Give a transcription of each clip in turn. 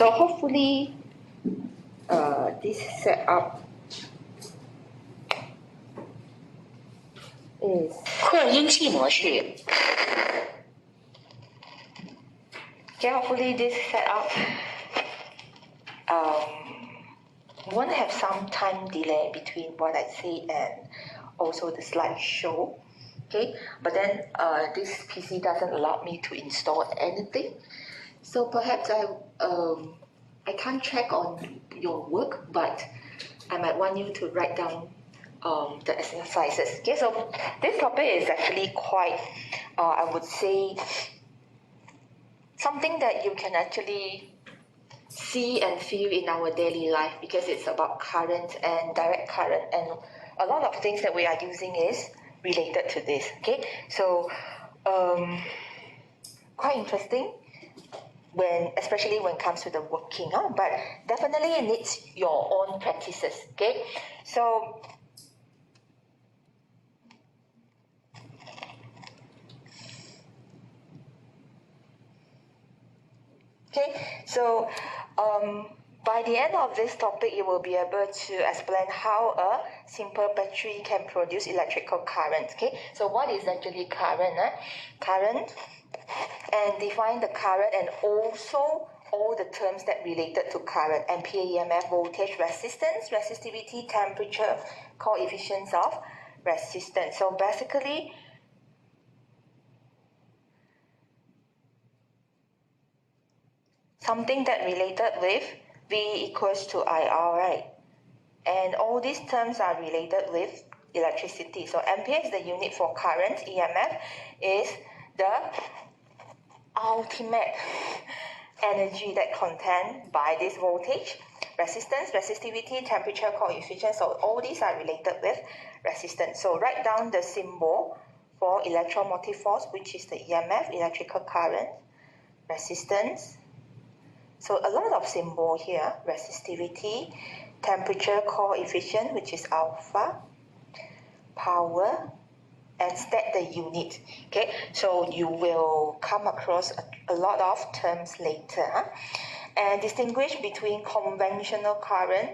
So hopefully this setup is 扩音器模式。 okay, hopefully this setup won't have some time delay between what I say and also the slideshow. Okay, but then this PC doesn't allow me to install anything, so perhaps I can't check on your work, but I might want you to write down the exercises. Okay, so this topic is actually quite, I would say, something that you can actually see and feel in our daily life, because it's about current and direct current, and a lot of things that we are using is related to this. Okay, so quite interesting especially when it comes to the working, but definitely it needs your own practices. Okay, so by the end of this topic, you will be able to explain how a simple battery can produce electrical current. Okay, so what is actually current? Current, and define the current and also all the terms that related to current: ampere, EMF, voltage, resistance, resistivity, temperature, coefficients of resistance. So basically, something that related with V equals to IR, right? And all these terms are related with electricity. So ampere is the unit for current, EMF is the ultimate energy that contained by this voltage, resistance, resistivity, temperature, coefficient. So all these are related with resistance. So write down the symbol for electromotive force, which is the EMF, electrical current, resistance. So a lot of symbol here: resistivity, temperature, coefficient, which is alpha, power, and state the unit. Okay, so you will come across a lot of terms later. And distinguish between conventional current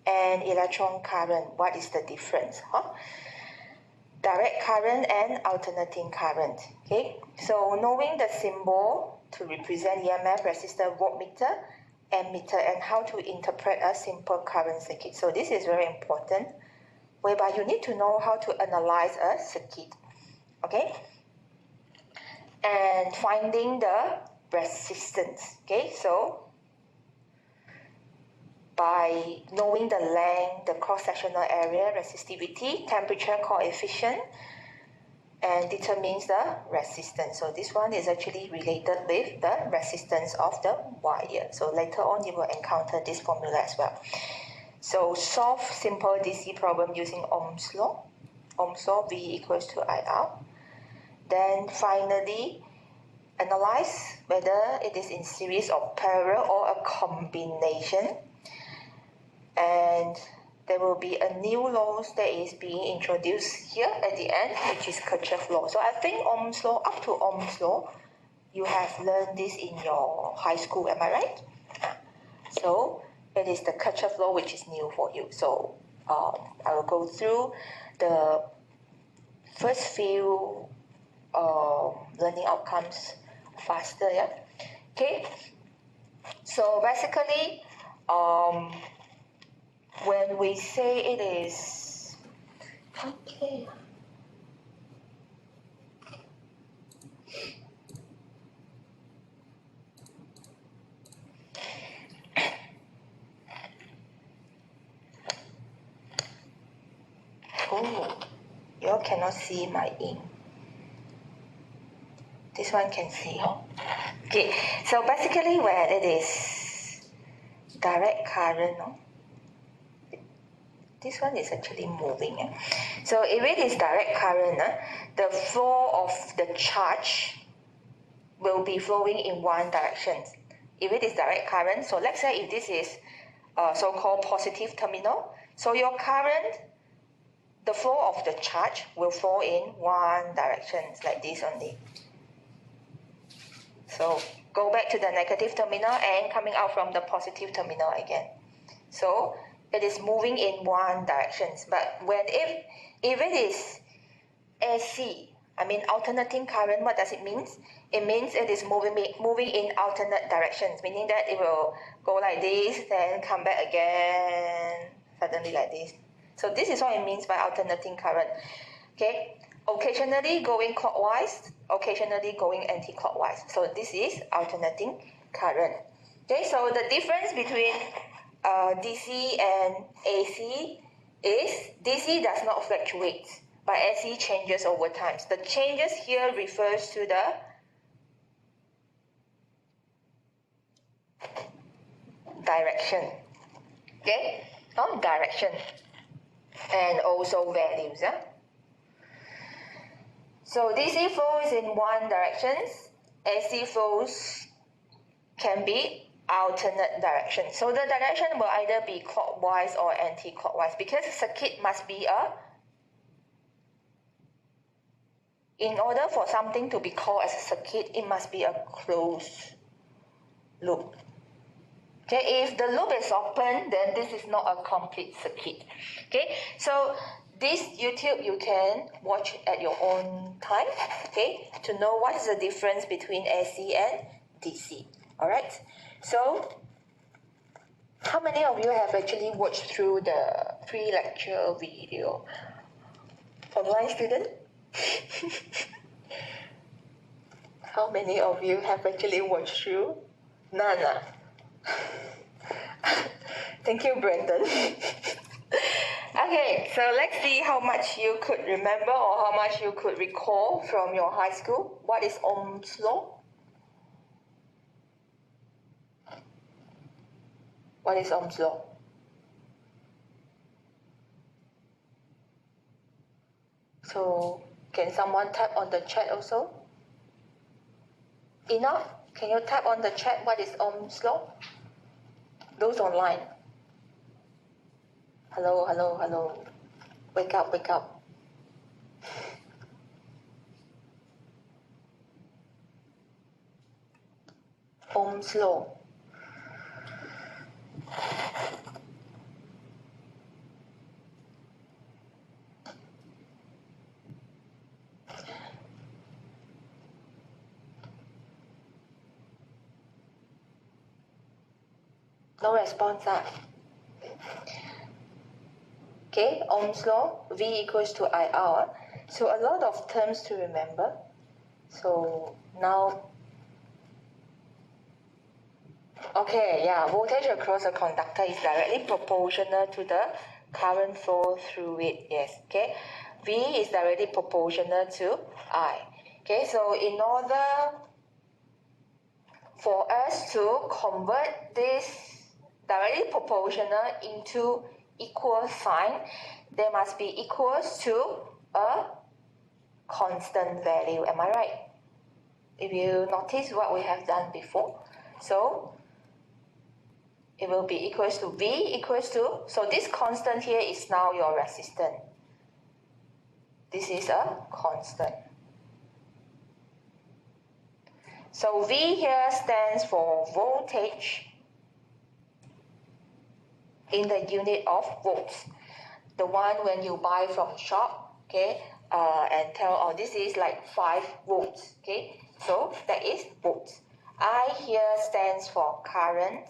and electron current. What is the difference? Direct current and alternating current. Okay, so knowing the symbol to represent EMF, resistor, voltmeter, ammeter, and how to interpret a simple current circuit. So this is very important, whereby you need to know how to analyze a circuit. Okay, and finding the resistance. Okay, so by knowing the length, the cross-sectional area, resistivity, temperature, coefficient, and determines the resistance. So this one is actually related with the resistance of the wire. So later on you will encounter this formula as well. So solve simple DC problem using Ohm's law. Ohm's law, V equals to IR. Then finally, analyze whether it is in series or parallel or a combination. And there will be a new law that is being introduced here at the end, which is Kirchhoff's law. So I think Ohm's law, up to Ohm's law, you have learned this in your high school, am I right? So it is the Kirchhoff's law which is new for you. So I will go through the first few learning outcomes faster, yeah? Okay, so basically, when we say it is, okay, oh, you all cannot see my ink. This one can see, huh? Okay, so basically where it is direct current, no? This one is actually moving. So if it is direct current, the flow of the charge will be flowing in one direction. If it is direct current, so let's say if this is so-called positive terminal, so your current, the flow of the charge will flow in one direction, like this only. So go back to the negative terminal and coming out from the positive terminal again. So it is moving in one direction. But if it is AC, I mean alternating current, what does it mean? It means it is moving in alternate directions, meaning that it will go like this, then come back again, suddenly like this. So this is what it means by alternating current. Okay, occasionally going clockwise, occasionally going anti-clockwise. So this is alternating current. Okay, so the difference between DC and AC is DC does not fluctuate, but AC changes over time. The changes here refers to the direction. Okay, direction and also values. So DC flows in one direction, AC flows can be alternate direction. So the direction will either be clockwise or anti-clockwise because circuit must be in order for something to be called as a circuit, it must be a closed loop. Okay, if the loop is open, then this is not a complete circuit. Okay, so this YouTube you can watch at your own time, okay, to know what is the difference between AC and DC. All right, so how many of you have actually watched through the pre-lecture video? Online student? How many of you have actually watched through? None. Thank you, Brandon. Okay, so let's see how much you could remember or how much you could recall from your high school. What is Ohm's law? What is Ohm's law? So, can someone tap on the chat also? Enough? Can you tap on the chat what is Ohm's law? Those online. Hello, hello, hello. Wake up, wake up. Ohm's law. No response. Okay, Ohm's law, V equals to IR. So a lot of terms to remember. So now, okay, yeah, voltage across a conductor is directly proportional to the current flow through it. Yes, okay. V is directly proportional to I. Okay, so in order for us to convert this directly proportional into equal sign, there must be equals to a constant value. Am I right? If you notice what we have done before, so it will be equals to V equals to, so this constant here is now your resistance. This is a constant. So V here stands for voltage in the unit of volts. The one when you buy from shop, okay, and tell, oh, this is like 5 volts, okay, so that is volts. I here stands for current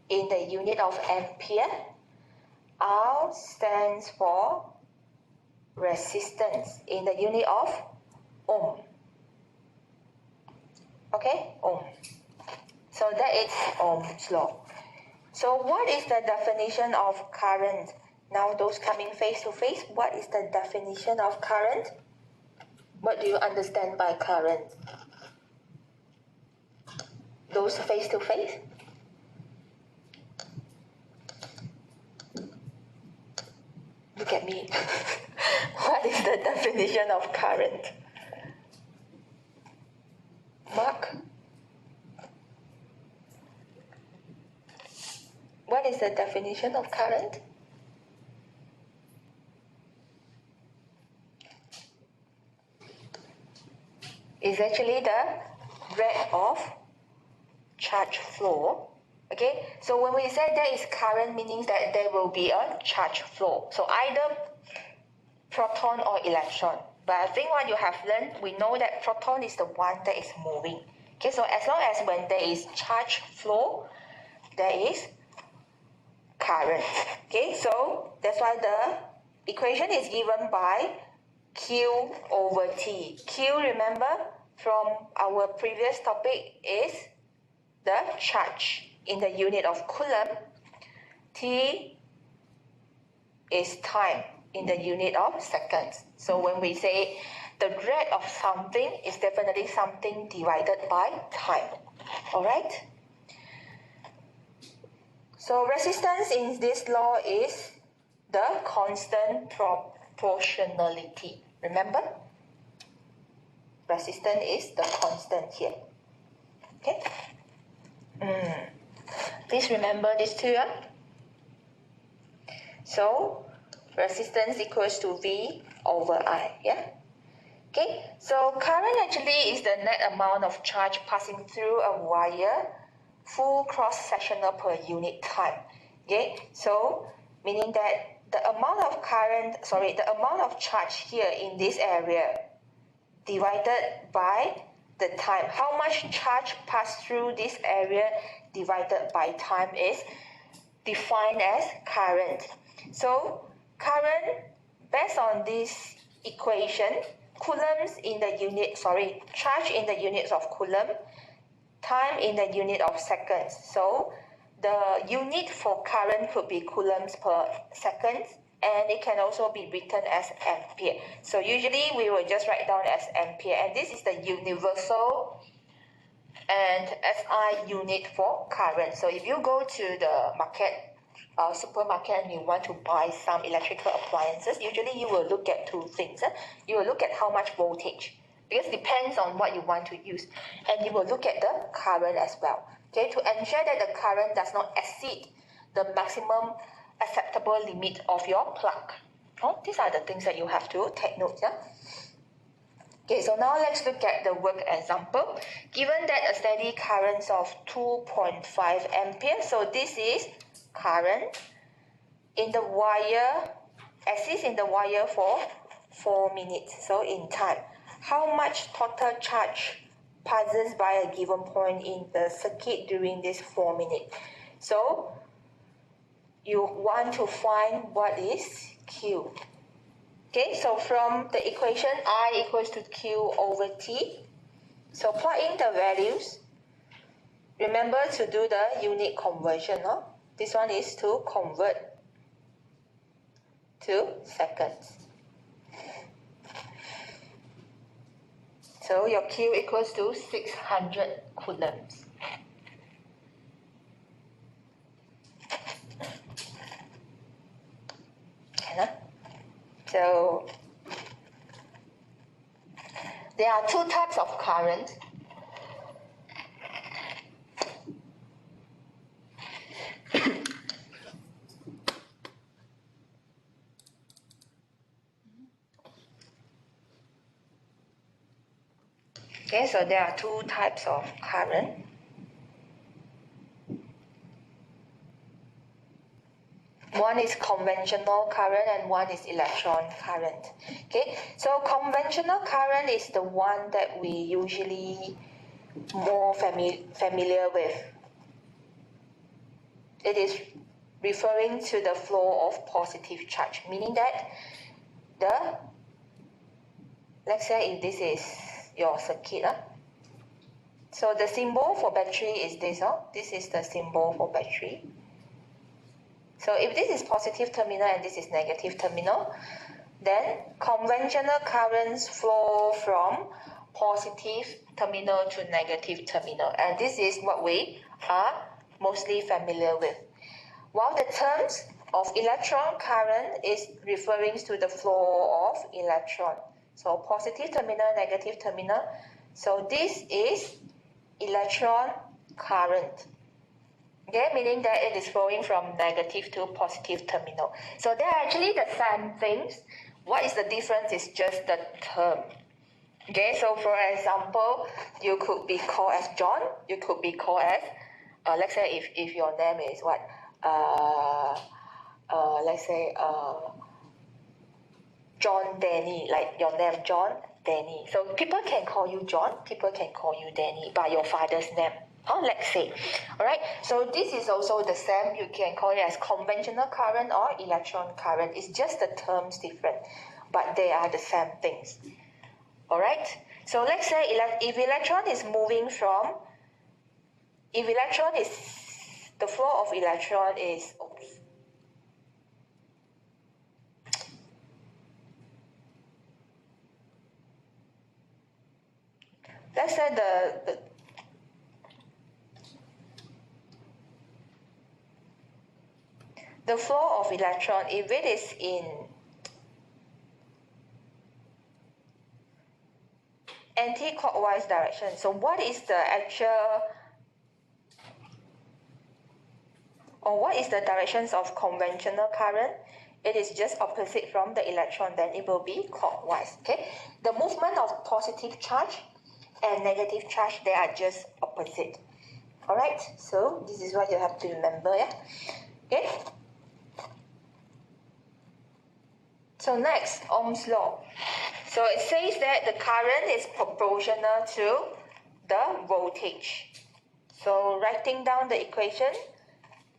in the unit of ampere. R stands for resistance in the unit of ohm. Okay, ohm. So that is Ohm's law. So what is the definition of current? Now those coming face to face, what is the definition of current? What do you understand by current? Those face to face? Look at me. What is the definition of current? Mark? What is the definition of current? is actually the rate of charge flow. Okay, so when we say there is current, meaning that there will be a charge flow. So either proton or electron. But I think what you have learned, we know that proton is the one that is moving. Okay, so as long as when there is charge flow, there is current. Okay, so that's why the equation is given by Q over T. Q, remember from our previous topic, is the charge in the unit of coulomb. T is time in the unit of seconds. So when we say the rate of something, is definitely something divided by time. Alright? So resistance in this law is the constant proportionality. Remember? Resistance is the constant here. Okay? Please remember this too. So resistance equals to V over I. Yeah? Okay, so current actually is the net amount of charge passing through a wire full cross-sectional per unit time. Okay, so meaning that the amount of current, the amount of charge here in this area divided by the time. How much charge passed through this area divided by time is defined as current. So current, based on this equation, coulombs in the unit, charge in the units of coulomb, time in the unit of seconds. So the unit for current could be coulombs per second, and it can also be written as ampere. So usually we will just write down as ampere, and this is the universal and SI unit for current. So if you go to the market, supermarket, and you want to buy some electrical appliances, usually you will look at two things. You will look at how much voltage, because it depends on what you want to use, and you will look at the current as well. Okay, to ensure that the current does not exceed the maximum acceptable limit of your plug. These are the things that you have to take note. Okay, so now let's look at the work example. Given that a steady current of 2.5 ampere, so this is current in the wire, exists in the wire for 4 minutes, so in time. How much total charge passes by a given point in the circuit during this 4 minutes? So you want to find what is Q. Okay, so from the equation, I equals to Q over T. So plug in the values. Remember to do the unit conversion. This one is to convert to seconds. So your Q equals to 600 coulombs. So there are two types of current. Okay, so there are two types of current. One is conventional current and one is electron current. Okay, so conventional current is the one that we usually more familiar with. It is referring to the flow of positive charge, meaning that let's say if this is your circuit. So the symbol for battery is this. This is the symbol for battery. So if this is positive terminal and this is negative terminal, then conventional currents flow from positive terminal to negative terminal. And this is what we are mostly familiar with. While the terms of electron current is referring to the flow of electron. So positive terminal, negative terminal. So this is electron current. Okay, meaning that it is flowing from negative to positive terminal. So they are actually the same things. What is the difference is just the term. Okay, so for example, you could be called as John, you could be called as, let's say if your name is what, let's say John Danny, like your name John Danny. So people can call you John, people can call you Danny by your father's name. Oh, let's say. Alright, so this is also the same. You can call it as conventional current or electron current. It's just the terms different, but they are the same things. Alright, so let's say if electron is moving from, if electron is, the flow of electron is, oops, let's say the flow of electron, if it is in anti-clockwise direction, so what is the actual, or what is the directions of conventional current? It is just opposite from the electron, then it will be clockwise. Okay, the movement of positive charge and negative charge, they are just opposite. All right, so this is what you have to remember. Yeah. Okay. So next, Ohm's law. So it says that the current is proportional to the voltage. So writing down the equation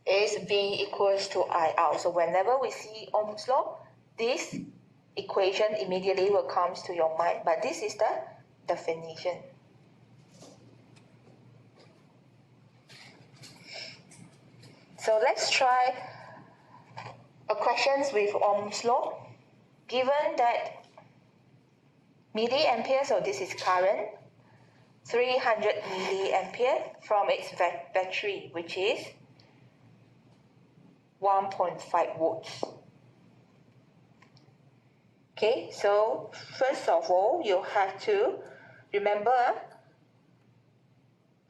is V equals to I out. So whenever we see Ohm's law, this equation immediately will come to your mind. But this is the definition. So let's try a questions with Ohm's law. Given that milliampere, so this is current, 300 milliampere from its battery, which is 1.5 volts. Okay, so first of all, you have to remember,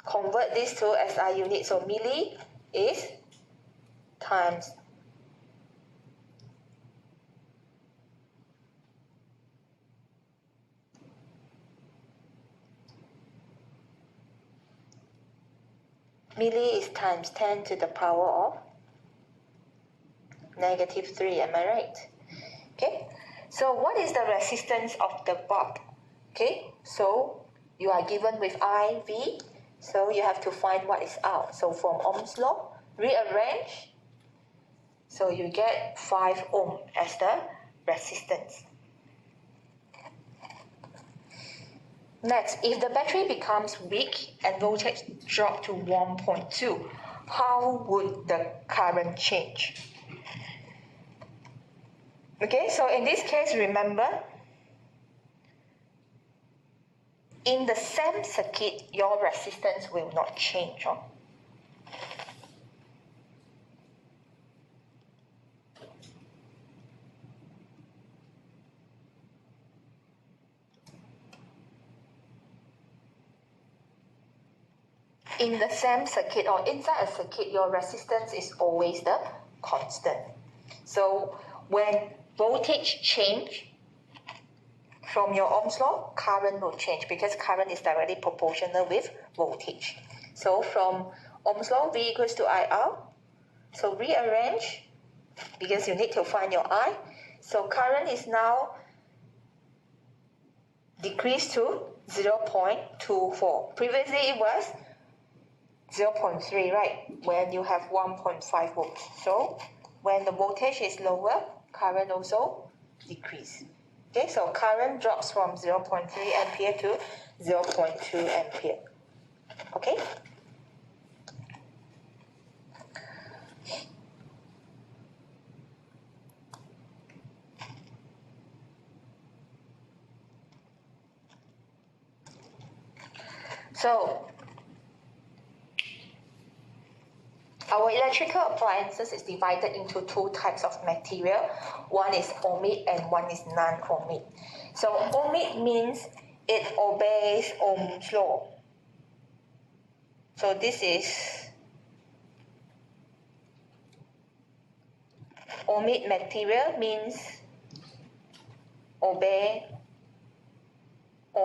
convert this to SI unit. So milli is times milli is times 10 to the power of -3. Am I right? Okay. So what is the resistance of the bulb? Okay. So you are given with IV. So you have to find what is out. So from Ohm's law, rearrange. So you get 5 ohm as the resistance. Next, if the battery becomes weak and voltage drop to 1.2, how would the current change? Okay, so in this case, remember, in the same circuit, your resistance will not change. In the same circuit or inside a circuit, your resistance is always the constant. So when voltage change from your Ohm's law, current will change because current is directly proportional with voltage. So from Ohm's law, V equals to IR. So rearrange because you need to find your I. So current is now decreased to 0.24. Previously it was 0.3, right? When you have 1.5 volts. So when the voltage is lower, current also decrease. Okay, so current drops from 0.3 ampere to 0.2 ampere. Okay? So our electrical appliances is divided into 2 types of material. One is ohmic and one is non-ohmic. So ohmic means it obeys Ohm's law. So this is ohmic material means obey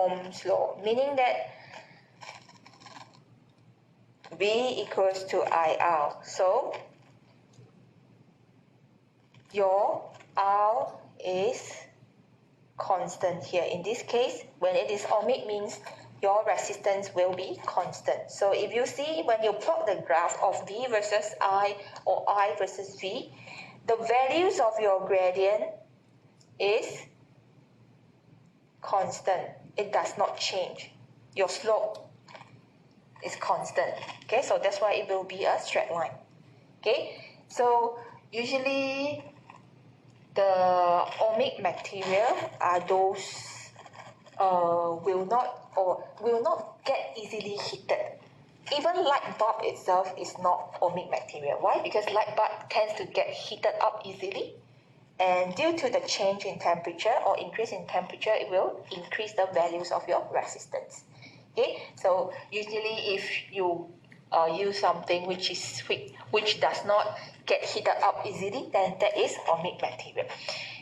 Ohm's law, meaning that V equals to IR. So your R is constant here. In this case, when it is ohmic, means your resistance will be constant. So if you see when you plot the graph of V versus I or I versus V, the values of your gradient is constant. It does not change. Your slope is constant. Okay, so that's why it will be a straight line. Okay, so usually the ohmic material are those will not get easily heated. Even light bulb itself is not ohmic material. Why? Because light bulb tends to get heated up easily, and due to the change in temperature or increase in temperature, it will increase the values of your resistance. Okay, so usually if you use something which does not get heated up easily, then that is ohmic material.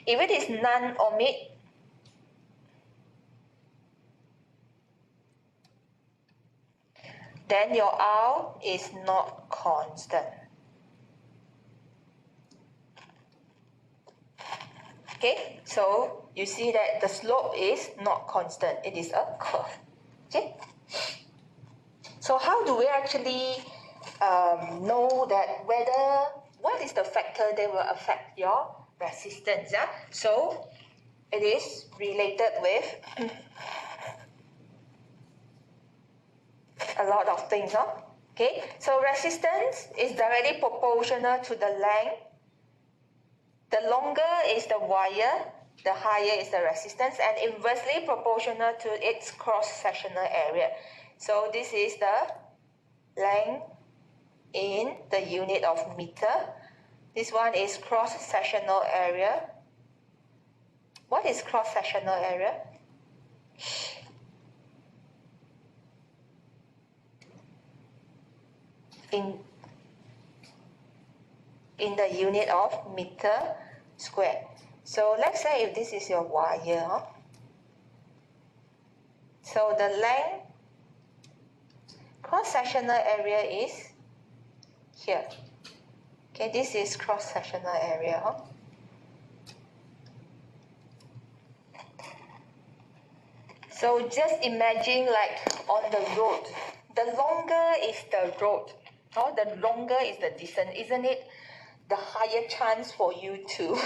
If it is non-ohmic, then your R is not constant. Okay, so you see that the slope is not constant, it is a curve. Okay, so how do we actually know that what is the factor that will affect your resistance? Yeah? So it is related with a lot of things. Okay, so resistance is directly proportional to the length. The longer is the wire, the higher is the resistance, and inversely proportional to its cross-sectional area. So this is the length in the unit of meter. This one is cross-sectional area. What is cross-sectional area? In the unit of meter squared. So let's say if this is your wire, so the length cross-sectional area is here. Okay, this is cross-sectional area. So just imagine like on the road, the longer is the road, or the longer is the distance, isn't it? The higher chance for you to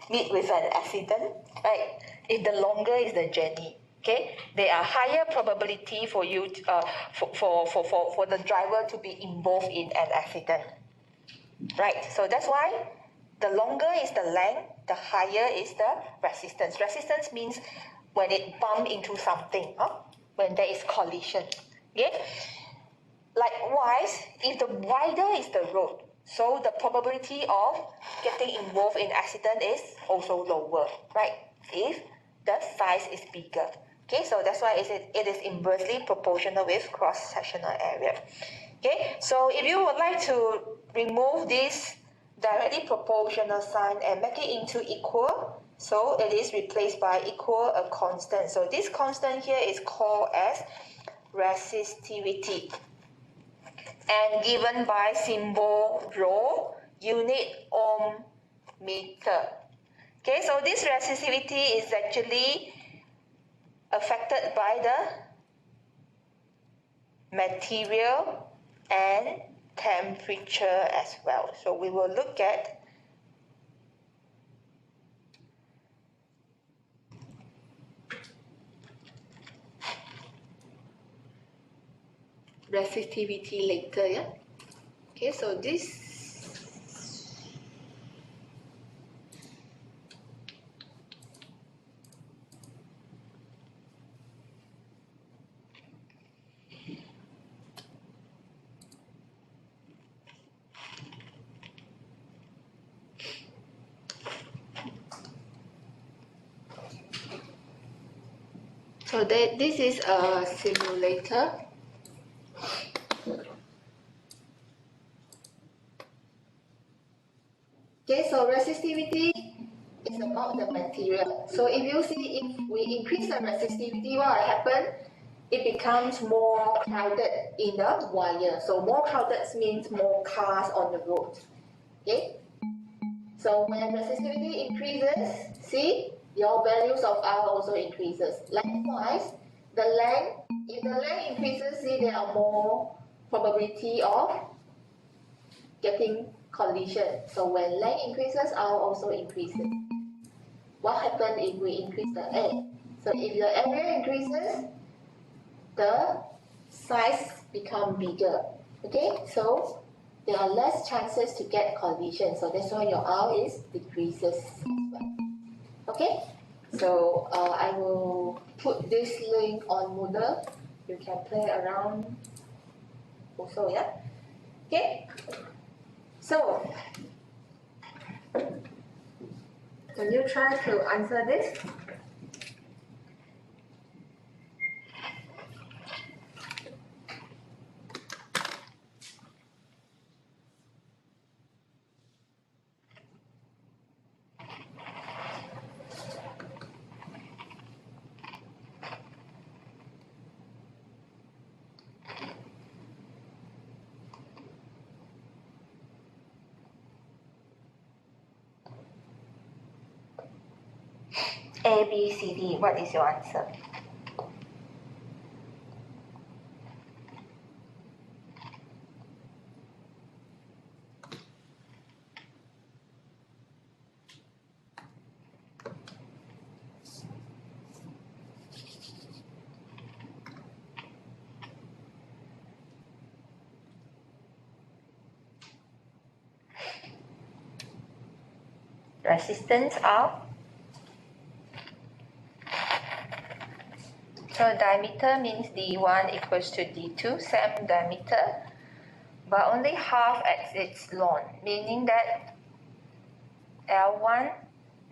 meet with an accident, right? If the longer is the journey, okay, there are higher probability for you to, for the driver to be involved in an accident, right? So that's why the longer is the length, the higher is the resistance. Resistance means when it bump into something, when there is collision. Okay. Likewise, if the wider is the road, so the probability of getting involved in accident is also lower, right? If the size is bigger. Okay, so that's why it is inversely proportional with cross-sectional area. Okay, so if you would like to remove this directly proportional sign and make it into equal, so it is replaced by equal a constant. So this constant here is called as resistivity, and given by symbol rho, unit ohm meter. Okay, so this resistivity is actually affected by the material and temperature as well. So we will look at resistivity later, yeah? Okay, so this this is a simulator. Okay, so resistivity is a about the material. So if you see, if we increase the resistivity, what will happen? It becomes more crowded in the wire. So more crowded means more cars on the road. Okay? So when resistivity increases, see, your values of R also increases. Likewise, the length, if the length increases, see, there are more probability of getting collision. So when length increases, R also increases. What happens if we increase the area? So if your area increases, the size become bigger. Okay, so there are less chances to get collision. So that's why your R is decreases as well. Okay, so I will put this link on Moodle. You can play around also, yeah? Okay, so can you try to answer this? A, B, C, D, what is your answer? Resistance R. So diameter means D1 equals to D2, same diameter, but only half at its length, meaning that L1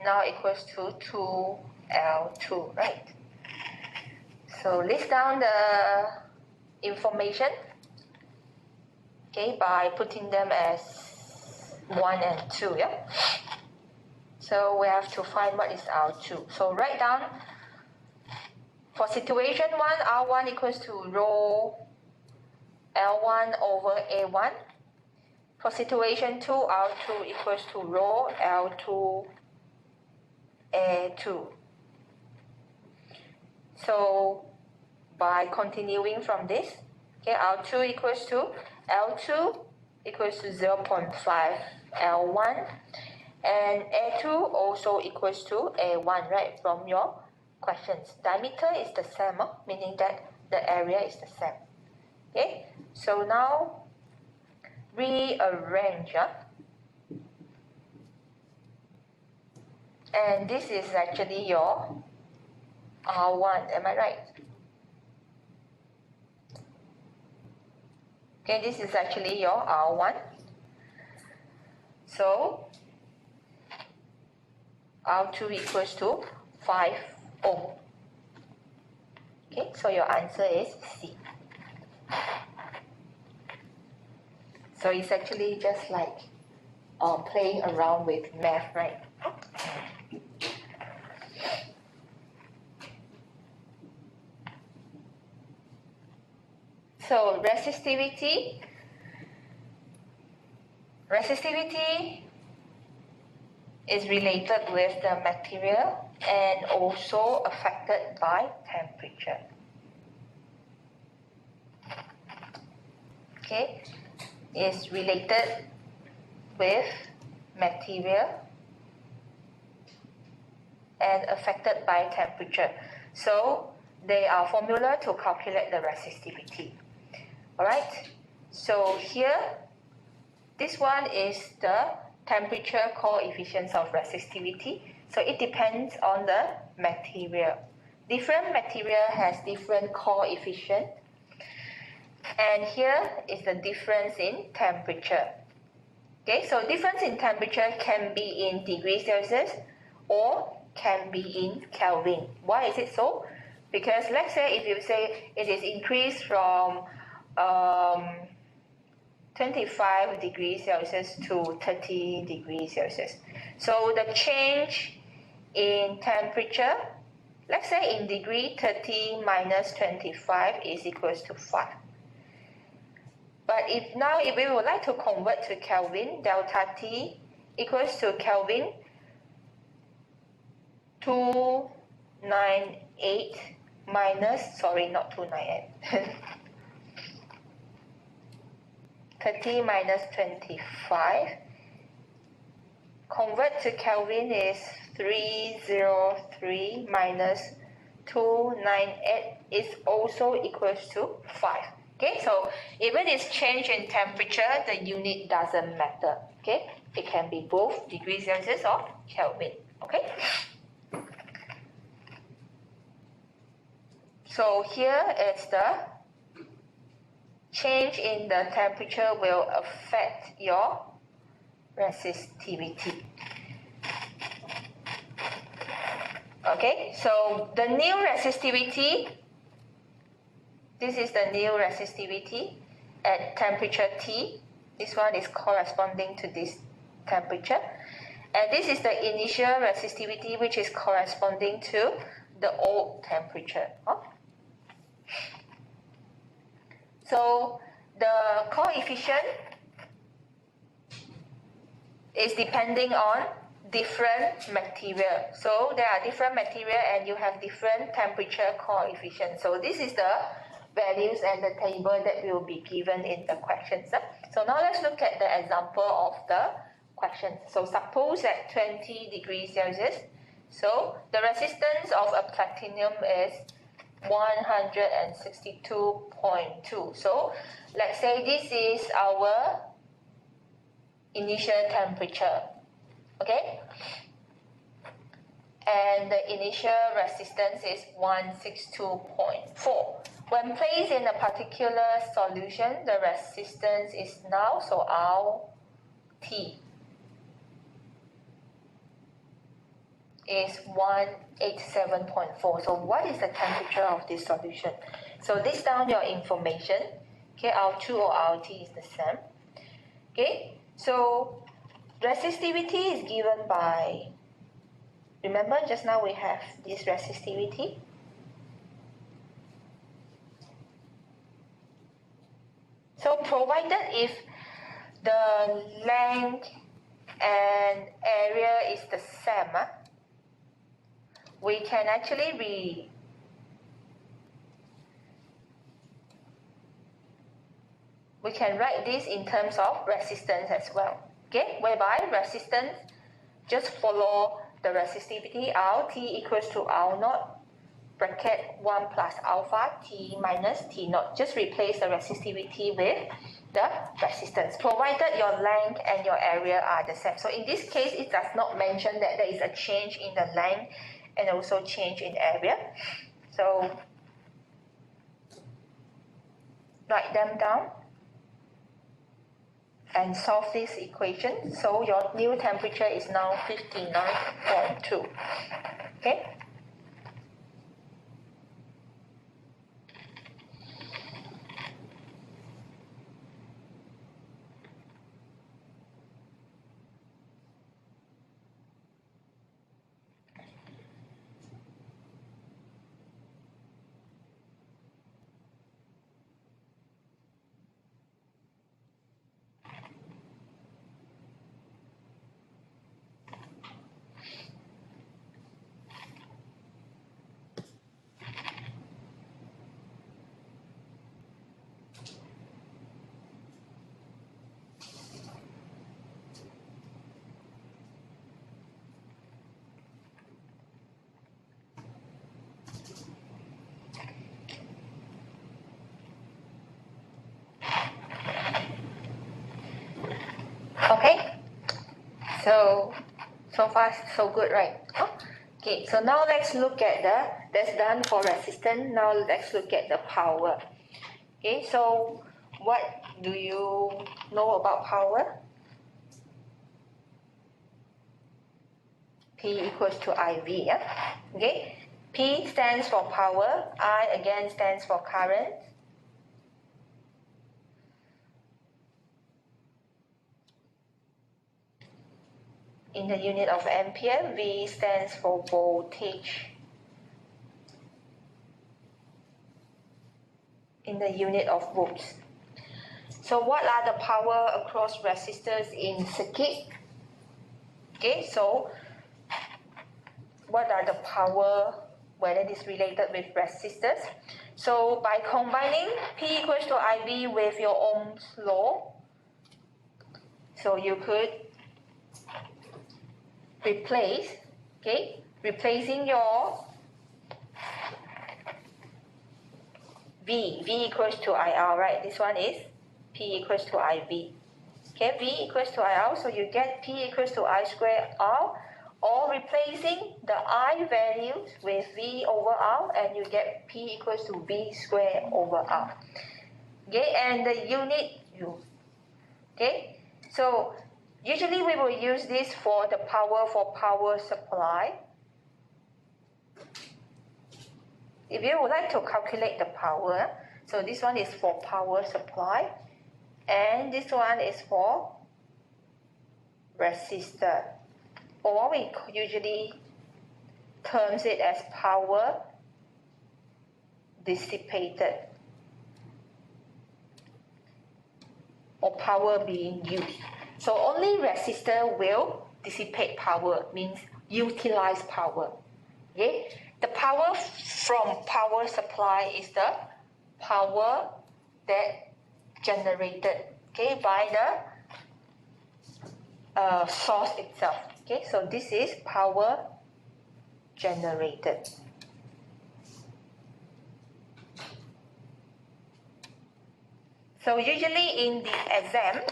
now equals to 2L2, right? So list down the information, okay, by putting them as 1 and 2, yeah? So we have to find what is R2. So write down, for situation 1, R1 equals to rho L1 over A1. For situation 2, R2 equals to rho L2 A2. So by continuing from this, okay, R2 equals to L2 equals to 0.5 L1, and A2 also equals to A1, right, from your questions. Diameter is the same, meaning that the area is the same. Okay, so now rearrange. And this is actually your R1, am I right? Okay, this is actually your R1. So R2 equals to 5 ohm. Okay, so your answer is C. So it's actually just like playing around with math, right? So resistivity is related with the material and also affected by temperature. Okay, is related with material and affected by temperature. So they are formula to calculate the resistivity. Alright, so here, this one is the temperature coefficient of resistivity. So it depends on the material. Different material has different coefficient. And here is the difference in temperature. Okay, so difference in temperature can be in degrees Celsius or can be in Kelvin. Why is it so? Because let's say if you say it is increased from 25 degrees Celsius to 30 degrees Celsius. So the change in temperature, let's say in degree 30 minus 25 is equals to 5. But if we would like to convert to Kelvin, delta T equals to Kelvin 298 minus, sorry, not 298, 30 minus 25. Convert to Kelvin is 303 minus 298 is also equals to 5. Okay, so even it's change in temperature, the unit doesn't matter. Okay, it can be both degrees Celsius or Kelvin. Okay. So here is the change in the temperature will affect your resistivity. Okay, so the new resistivity, this is the new resistivity at temperature T. This one is corresponding to this temperature. And this is the initial resistivity, which is corresponding to the old temperature. So the coefficient is depending on different material. So there are different material and you have different temperature coefficient. So this is the values and the table that will be given in the questions. So now let's look at the example of the question. So suppose at 20 degrees Celsius, so the resistance of a platinum is 162.2. So let's say this is our initial temperature, okay? And the initial resistance is 162.4. When placed in a particular solution, the resistance is now, so RT is 187.4. So what is the temperature of this solution? So list down your information. Okay, R2 or RT is the same. Okay, so resistivity is given by, remember just now we have this resistivity. So provided if the length and area is the same, we can actually we can write this in terms of resistance as well. Okay, whereby resistance just follow the resistivity RT equals to R naught bracket 1 plus alpha T minus T naught. Just replace the resistivity with the resistance, provided your length and your area are the same. So in this case, it does not mention that there is a change in the length and also change in area. So write them down and solve this equation. So your new temperature is now 59.2. Okay. Okay, so far so good, right? Okay, so now let's look at that's done for resistance. Now let's look at the power. Okay, so what do you know about power? P equals to IV, yeah? Okay, P stands for power, I again stands for current. in the unit of ampere. V stands for voltage in the unit of volts. So what are the power across resistors in circuit? Okay, so what are the power when it is related with resistors? So by combining P equals to IV with your Ohm's law, so you could replacing your V equals to IR, right? This one is P equals to IV. Okay, V equals to IR, so you get P equals to I squared R, or replacing the I values with V over R, and you get P equals to V squared over R. Okay, and the unit U. Okay, so usually we will use this for the power supply. If you would like to calculate the power, so this one is for power supply, and this one is for resistor, or we usually terms it as power dissipated, or power being used. So only resistor will dissipate power, means utilize power. Okay? The power from power supply is the power that generated, okay, by the source itself. Okay, so this is power generated. So usually in the exam,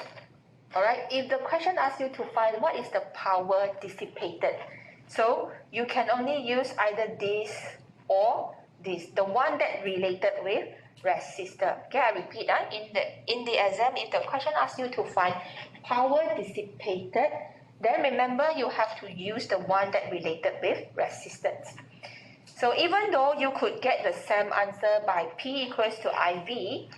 alright, if the question asks you to find what is the power dissipated, so you can only use either this or this, the one that related with resistor. Okay, I repeat, in the exam, if the question asks you to find power dissipated, then remember you have to use the one that related with resistance. So even though you could get the same answer by P equals to IV,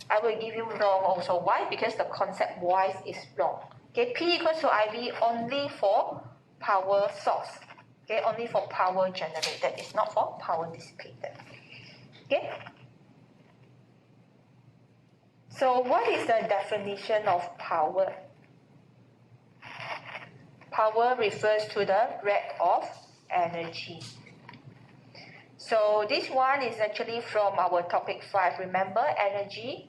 I will give you wrong also. Why? Because the concept wise is wrong. Okay, P equals to IV only for power source. Okay, only for power generated. It's not for power dissipated. Okay. So what is the definition of power? Power refers to the rate of energy. So this one is actually from our topic 5. Remember, energy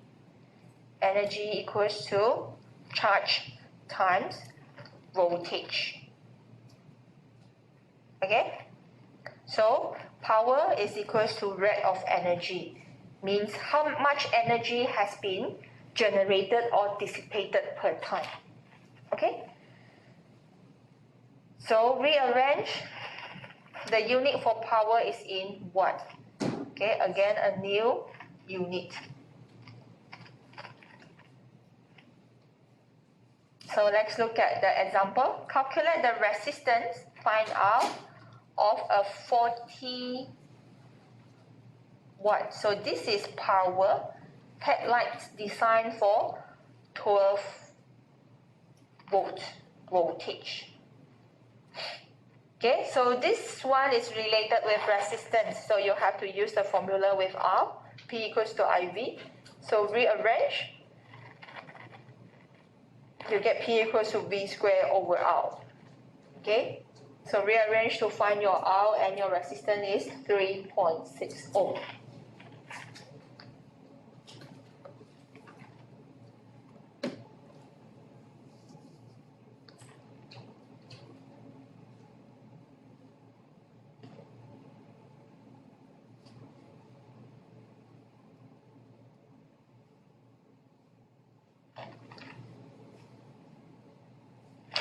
equals to charge times voltage. Okay? So power is equals to rate of energy, means how much energy has been generated or dissipated per time. Okay? So rearrange, the unit for power is in watt. Okay, again a new unit. So let's look at the example. Calculate the resistance, find out, of a 40 watt. So this is power. Headlights designed for 12 volt voltage. Okay, so this one is related with resistance. So you have to use the formula with R, P equals to IV. So rearrange, you get P equals to V squared over R. Okay, so rearrange to find your R, and your resistance is 3.6 ohm.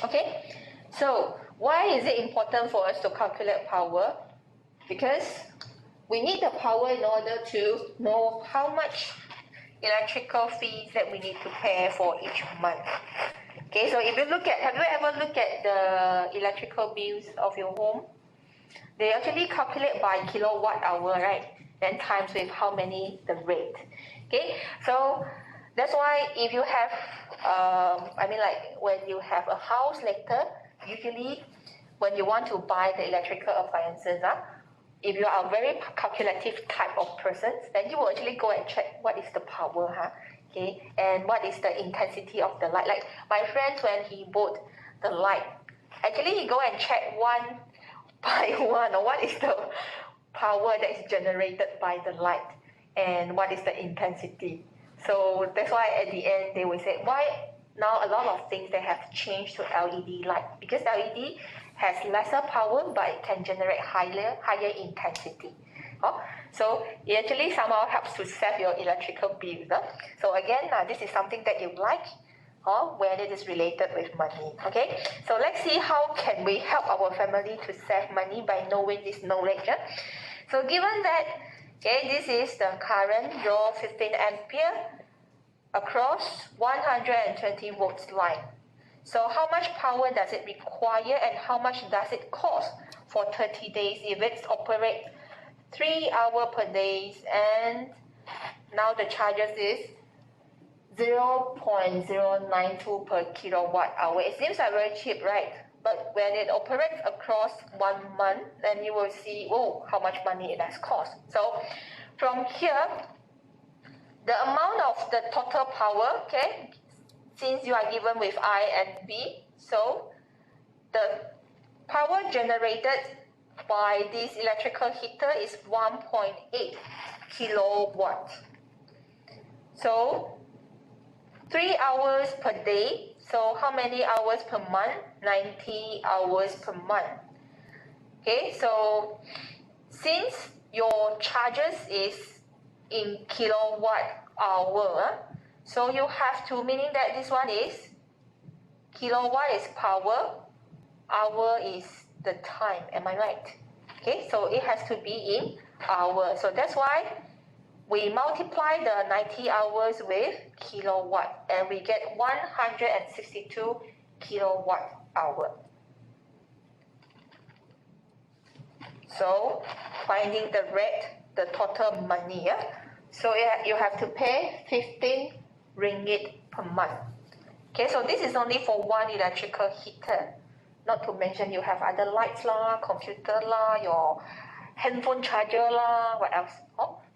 Okay, so why is it important for us to calculate power? Because we need the power in order to know how much electrical fees that we need to pay for each month. Okay, so if you look at, have you ever looked at the electrical bills of your home? They actually calculate by kilowatt hour, right? Then times with how many the rate. Okay, so that's why if you have, like when you have a house later, Usually, when you want to buy the electrical appliances, if you are a very calculative type of person, then you will actually go and check what is the power, okay, and what is the intensity of the light. Like my friend, when he bought the light, actually he go and check one by one, or what is the power that is generated by the light, and what is the intensity. So that's why at the end they will say, why now a lot of things they have changed to LED light, because LED has lesser power but it can generate higher intensity. So it actually somehow helps to save your electrical bill. So again, this is something that you like, when it is related with money. Okay, so let's see how can we help our family to save money by knowing this knowledge. So given that, okay, this is the current draw 15 ampere across 120 volts line. So how much power does it require and how much does it cost for 30 days if it's operate 3 hours per day, and now the charges is 0.092 per kilowatt hour. It seems like very cheap, right? But when it operates across 1 month, then you will see, how much money it has cost. So from here, the amount of the total power, okay, since you are given with I and B, so the power generated by this electrical heater is 1.8 kilowatt. So 3 hours per day. So how many hours per month? 90 hours per month. Okay, so since your charges is in kilowatt hour, so you have to, meaning that this one is kilowatt is power, hour is the time. Am I right? Okay, so it has to be in hour. So that's why we multiply the 90 hours with kilowatt and we get 162 kilowatt hour. So finding the rate, the total money. So you have to pay 15 ringgit per month. Okay, so this is only for one electrical heater. Not to mention you have other lights lah, computer lah, your handphone charger lah, what else?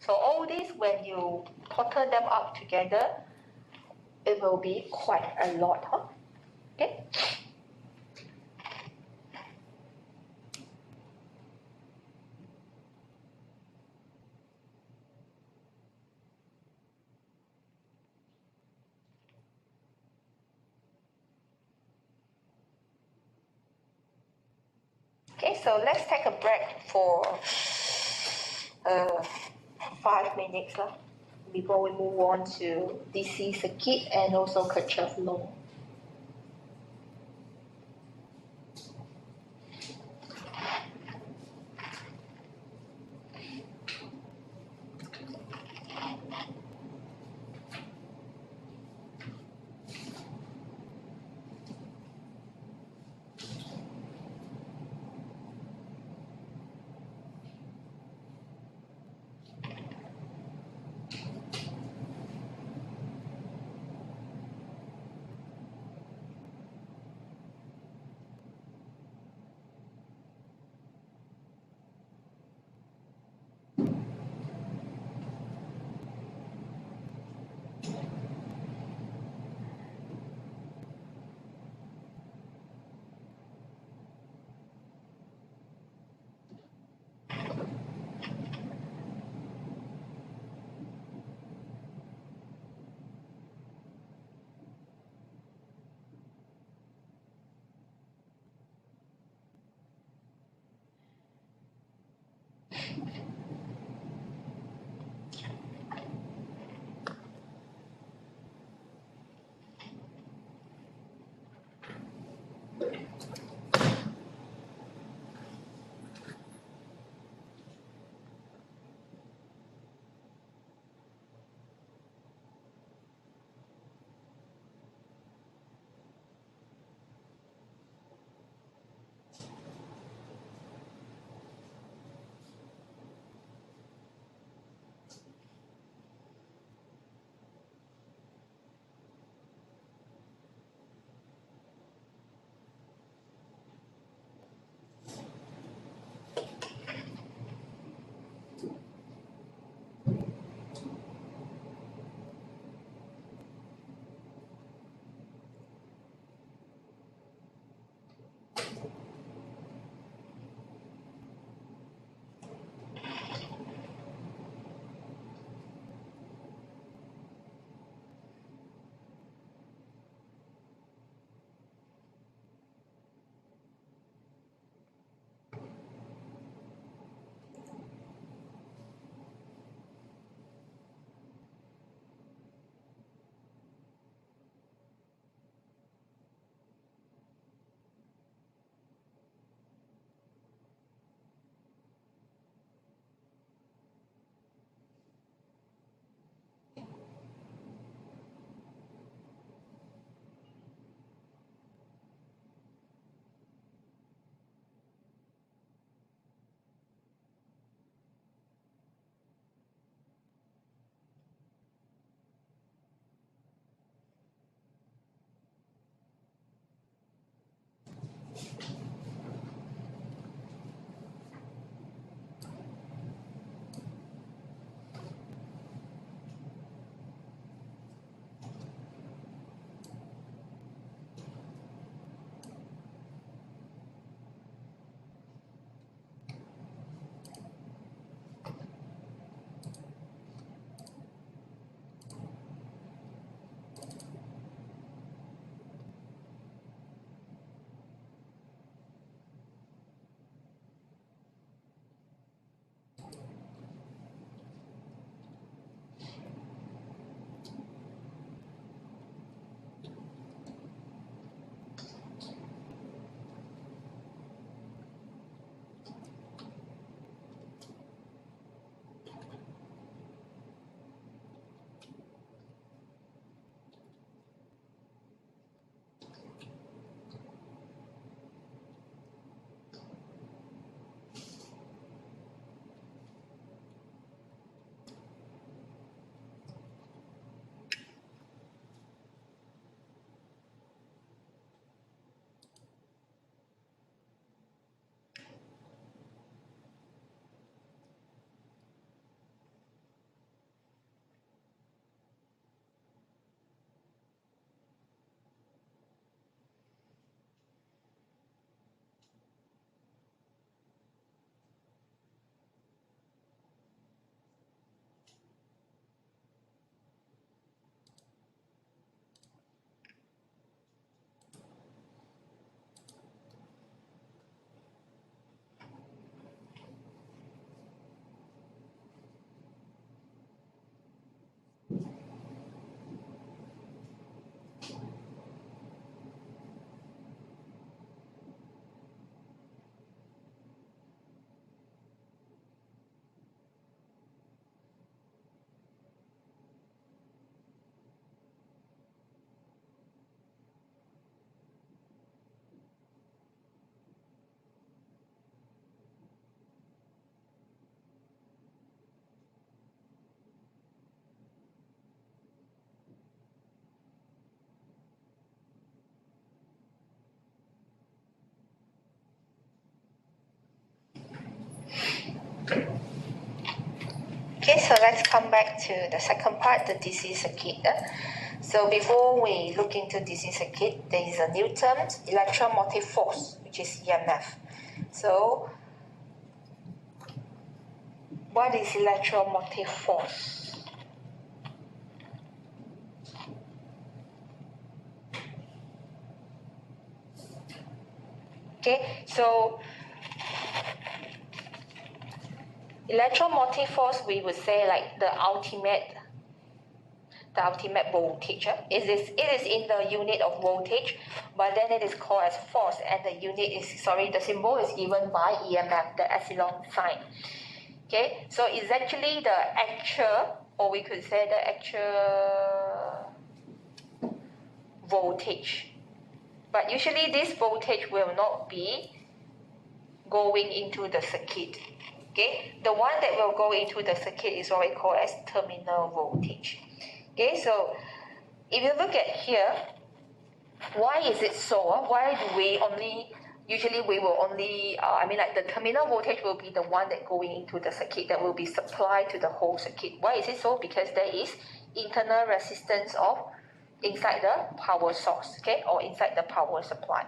So all these, when you total them up together, it will be quite a lot. Okay. Okay, so let's take a break for 5 minutes before we move on to DC circuit and also Kirchhoff law. Okay, so let's come back to the second part, the DC circuit. So before we look into DC circuit, there is a new term, electromotive force, which is EMF. So what is electromotive force? Okay, so electromotive force, we would say like the ultimate voltage. It is in the unit of voltage, but then it is called as force, and the unit is, the symbol is given by EMF, the epsilon sign. Okay, so it's actually the actual, or we could say the actual voltage. But usually this voltage will not be going into the circuit. Okay, the one that will go into the circuit is what we call as terminal voltage. Okay, so if you look at here, why is it so? Why do we only, usually we will only, the terminal voltage will be the one that going into the circuit that will be supplied to the whole circuit. Why is it so? Because there is internal resistance of inside the power source, okay, or inside the power supply.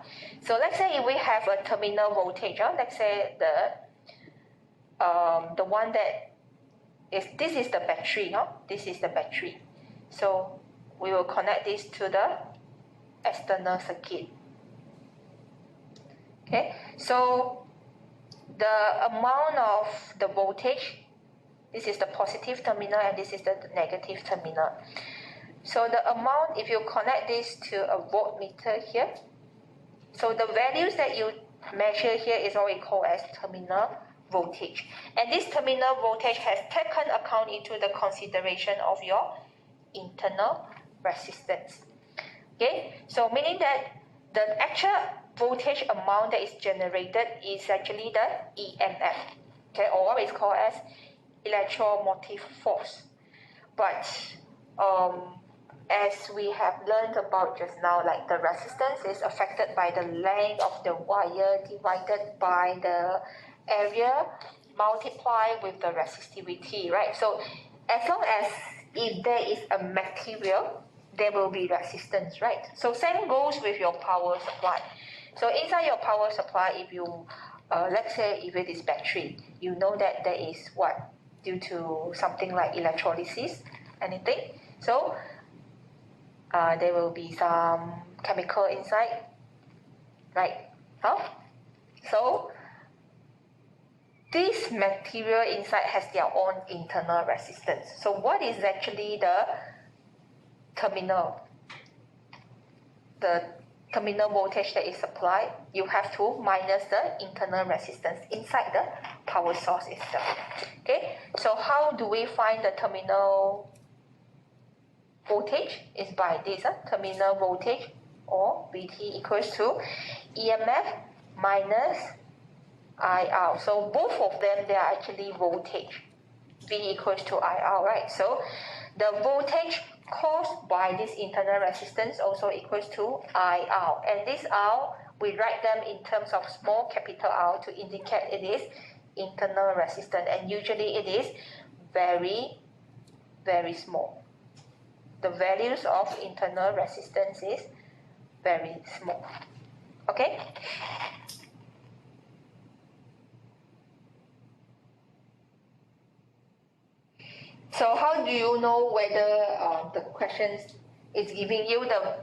So let's say if we have a terminal voltage, let's say the one that is, this is the battery, this is the battery. So we will connect this to the external circuit. Okay, so the amount of the voltage, this is the positive terminal and this is the negative terminal. So the amount, if you connect this to a voltmeter here, so the values that you measure here is what we call as terminal voltage. And this terminal voltage has taken account into the consideration of your internal resistance. Okay, so meaning that the actual voltage amount that is generated is actually the EMF, okay, or what is called as electromotive force. But as we have learned about just now, like the resistance is affected by the length of the wire divided by the area multiplied with the resistivity, right? So as long as if there is a material, there will be resistance, right? So same goes with your power supply. So inside your power supply, if you, let's say if it is battery, you know that there is what? Due to something like electrolysis, anything. So there will be some chemical inside, right? So this material inside has their own internal resistance. So what is actually the terminal voltage that is supplied? You have to minus the internal resistance inside the power source itself. Okay, so how do we find the terminal voltage? Is by this terminal voltage, or VT equals to EMF minus IR. So both of them, they are actually voltage. V equals to IR, right? So the voltage caused by this internal resistance also equals to IR. And this R, we write them in terms of small capital R to indicate it is internal resistance. And usually it is very, very small. The values of internal resistance is very small. Okay? So how do you know whether the question is giving you the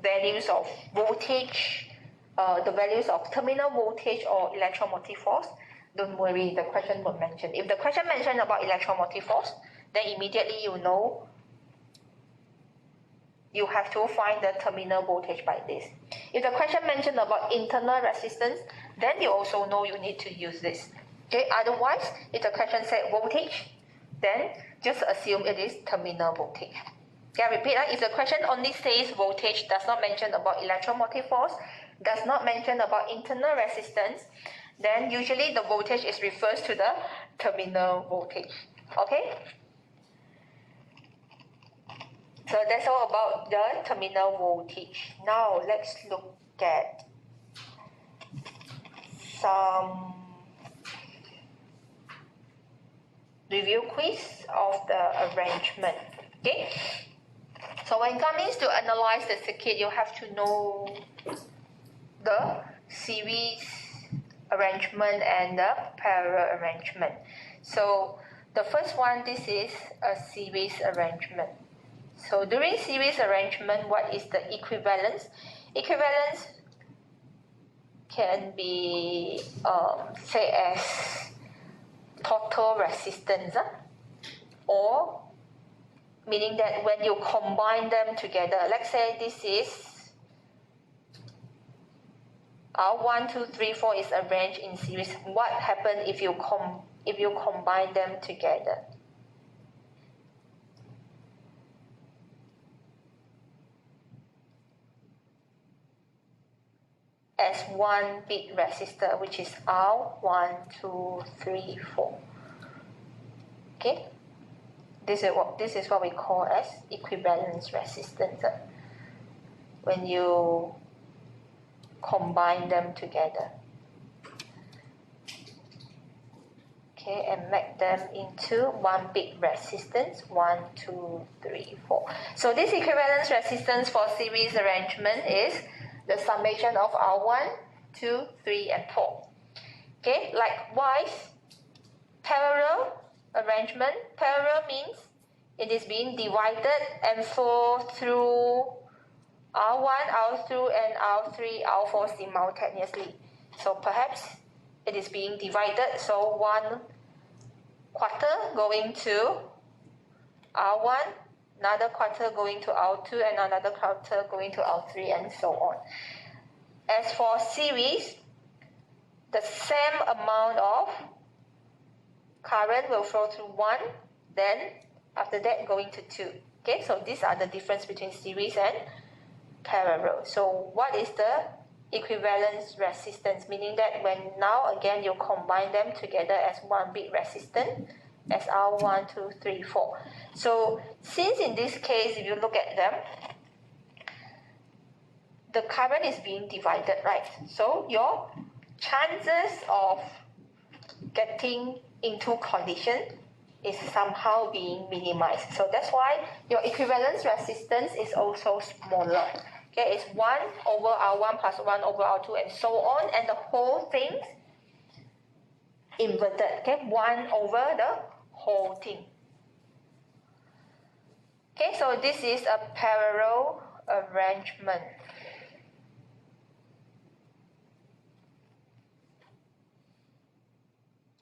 values of voltage, the values of terminal voltage or electromotive force? Don't worry, the question will mention. If the question mentioned about electromotive force, then immediately you know you have to find the terminal voltage by this. If the question mentioned about internal resistance, then you also know you need to use this. Okay, otherwise, if the question said voltage, then just assume it is terminal voltage. Okay, I repeat, if the question only says voltage, does not mention about electromotive force, does not mention about internal resistance, then usually the voltage is refers to the terminal voltage. Okay? So that's all about the terminal voltage. Now let's look at some review quiz of the arrangement. Okay. So when coming to analyze the circuit, you have to know the series arrangement and the parallel arrangement. So the first one, this is a series arrangement. So during series arrangement, what is the equivalence? Equivalence can be say as total resistance, or meaning that when you combine them together, let's say this is R1, 2, 3, 4 is arranged in series. What happens if you combine them together? As one big resistor, which is R1, 2, 3, 4. Okay, this is what we call as equivalence resistance. When you combine them together, okay, and make them into one big resistance, 1, 2, 3, 4. So this equivalence resistance for series arrangement is the summation of R1, 2, 3, and 4. Okay, likewise, parallel arrangement. Parallel means it is being divided and flow through R1, R2, and R3, R4 simultaneously. So perhaps it is being divided, so one quarter going to R1, another quarter going to R2, and another quarter going to R3, and so on. As for series, the same amount of current will flow through one, then after that going to two. Okay, so these are the difference between series and parallel. So what is the equivalence resistance? Meaning that when now again you combine them together as one big resistance, as R1, 2, 3, 4. So since in this case, if you look at them, the current is being divided, right? So your chances of getting into collision is somehow being minimized. So that's why your equivalence resistance is also smaller. Okay, it's 1 over R1 plus 1 over R2 and so on, and the whole thing inverted. Okay, 1 over the whole thing. Okay, so this is a parallel arrangement.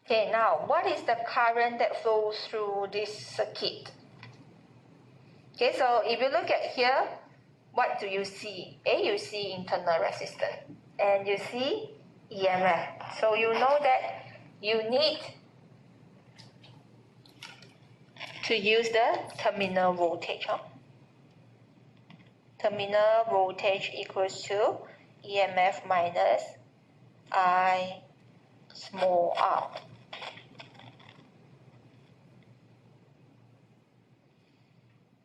Okay, now what is the current that flows through this circuit? Okay, so if you look at here, what do you see? You see internal resistance and you see EMF. So you know that you need to use the terminal voltage. Terminal voltage equals to EMF minus I small r.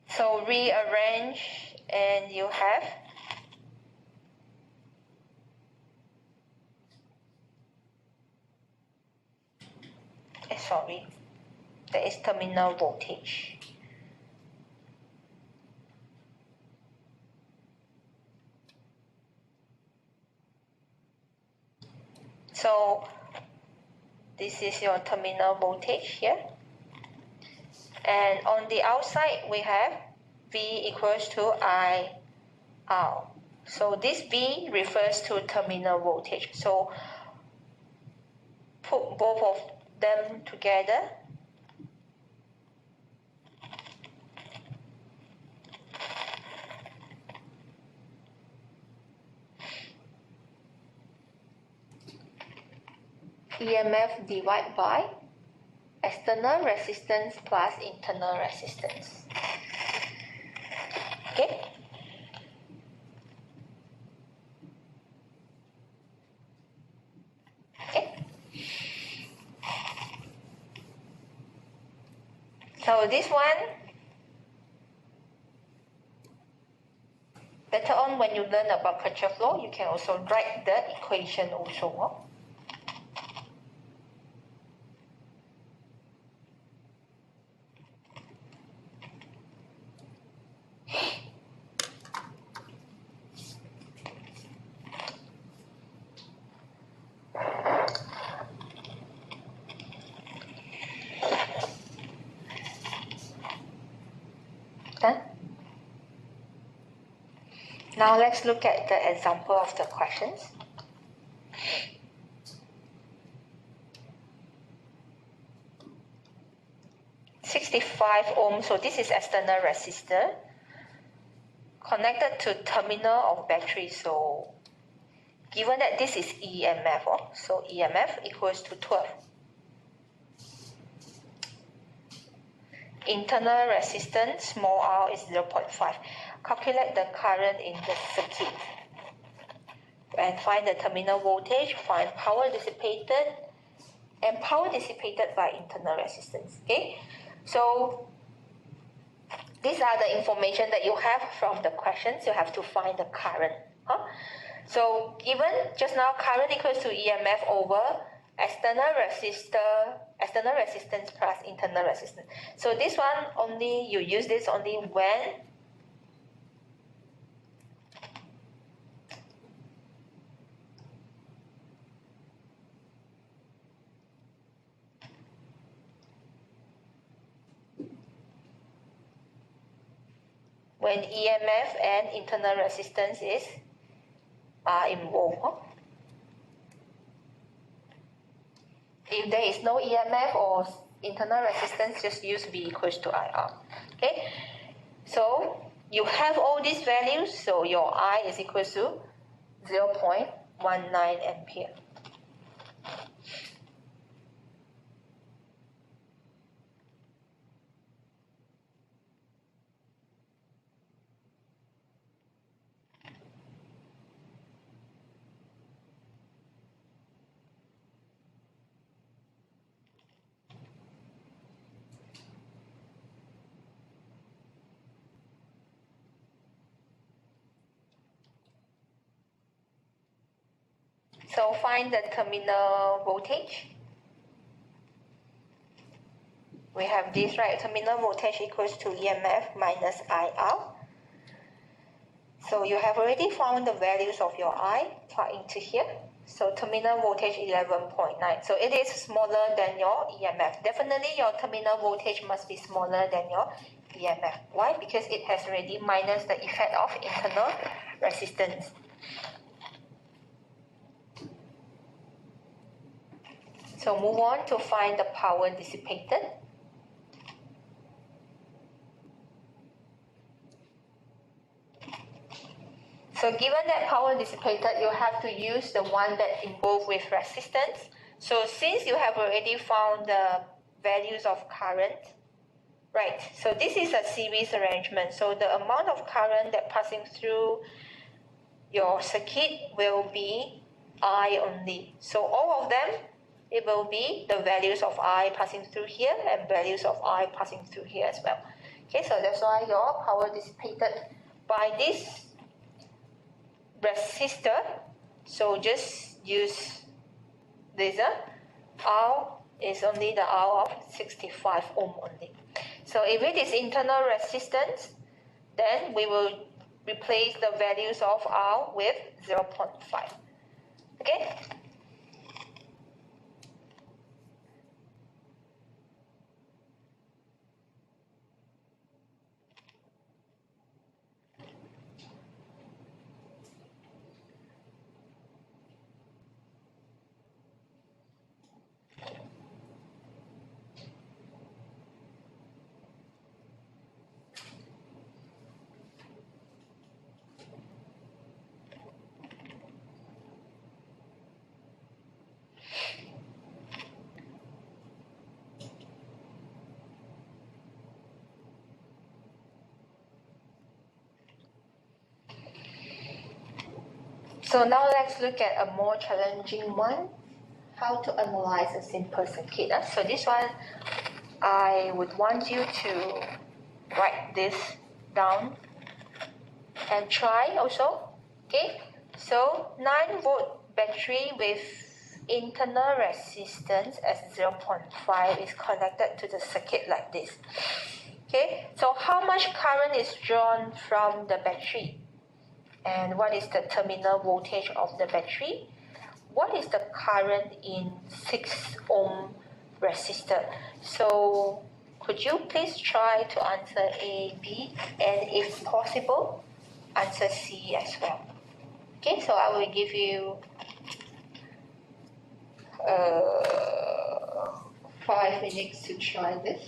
So rearrange and you have that is terminal voltage. So this is your terminal voltage here. And on the outside we have V equals to I R. So this V refers to terminal voltage. So put both of them together. EMF divided by external resistance plus internal resistance. Okay? Okay. So this one, later on when you learn about Kirchhoff law, you can also write the equation also. understand? Now let's look at the example of the questions. (65 ohm), so this is external resistor connected to terminal of battery. So given that this is EMF, so EMF equals to 12. Internal resistance, small r, is 0.5. Calculate the current in the circuit. And find the terminal voltage, find power dissipated, and power dissipated by internal resistance. Okay? So these are the information that you have from the questions. You have to find the current. So given just now, current equals to EMF over external resistance plus internal resistance. So this one only, you use this only when EMF and internal resistance are involved. If there is no EMF or internal resistance, just use V equals to IR. Okay, so you have all these values, so your I is equal to 0.19 ampere. So find the terminal voltage. We have this, right? Terminal voltage equals to EMF minus IR. So you have already found the values of your I, plug into here. So terminal voltage 11.9. So it is smaller than your EMF. Definitely your terminal voltage must be smaller than your EMF. Why? Because it has already minus the effect of internal resistance. So move on to find the power dissipated. So given that power dissipated, you have to use the one that involved with resistance. So since you have already found the values of current, right, so this is a series arrangement. So the amount of current that passing through your circuit will be I only. So all of them, it will be the values of I passing through here and values of I passing through here as well. Okay, so that's why your power dissipated by this resistor, so just use this. R is only the R of 65 ohm only. So if it is internal resistance, then we will replace the values of R with 0.5. Okay? So now let's look at a more challenging one, how to analyze a simple circuit. So this one, I would want you to write this down and try also. Okay, so 9-volt battery with internal resistance as 0.5 is connected to the circuit like this. Okay, so how much current is drawn from the battery? And what is the terminal voltage of the battery? What is the current in 6 ohm resistor? So Could you please try to answer A, B, and if possible, answer C as well. Okay, so I will give you 5 minutes to try this.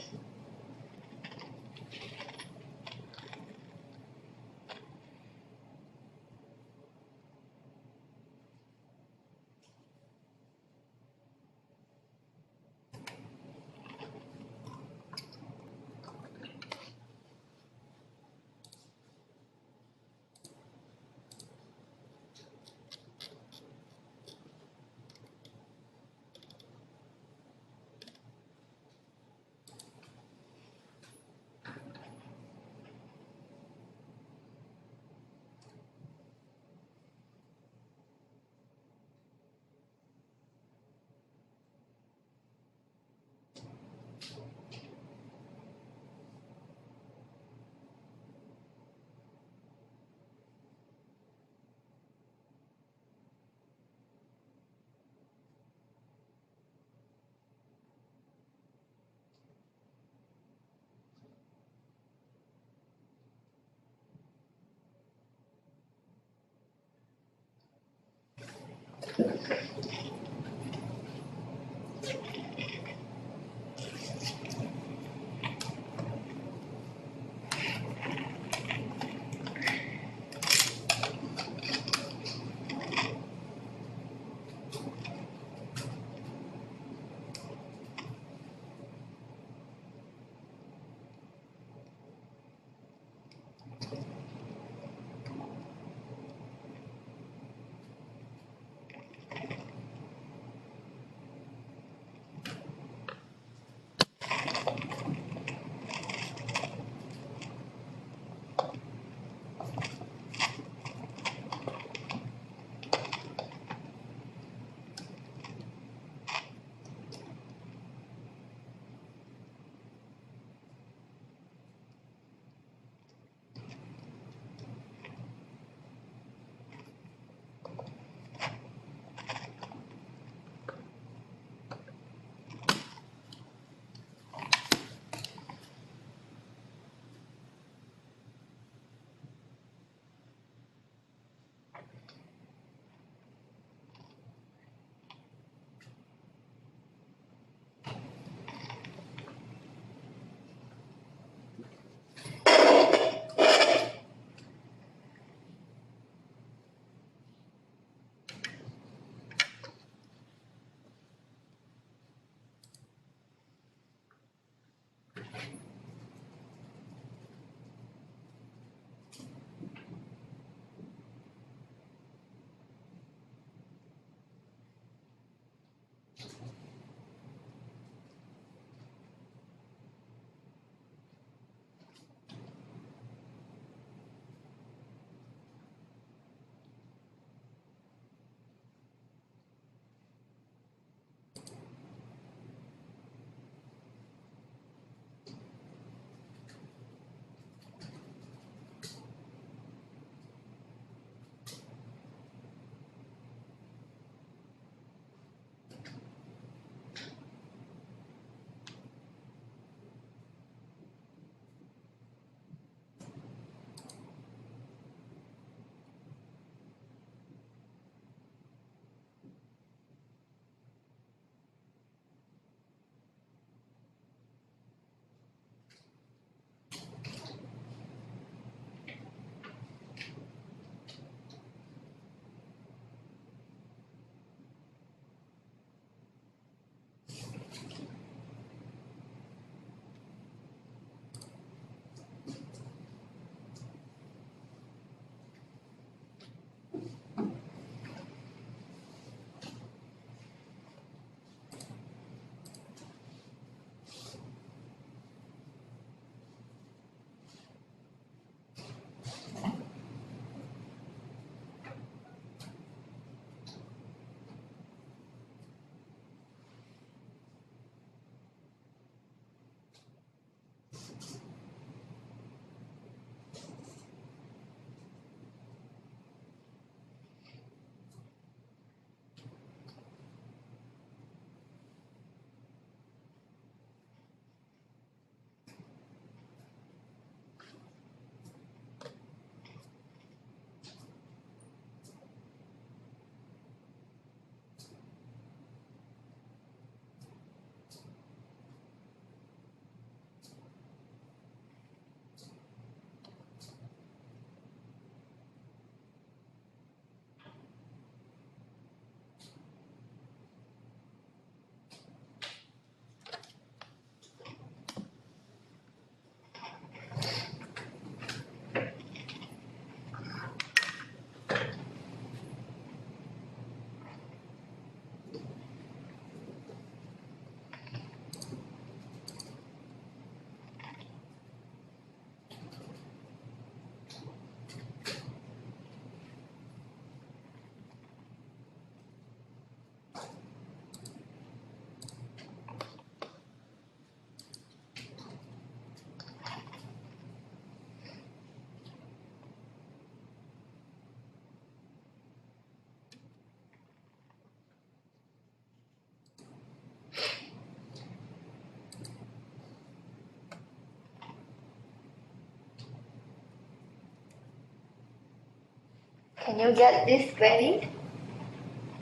Can you get this value?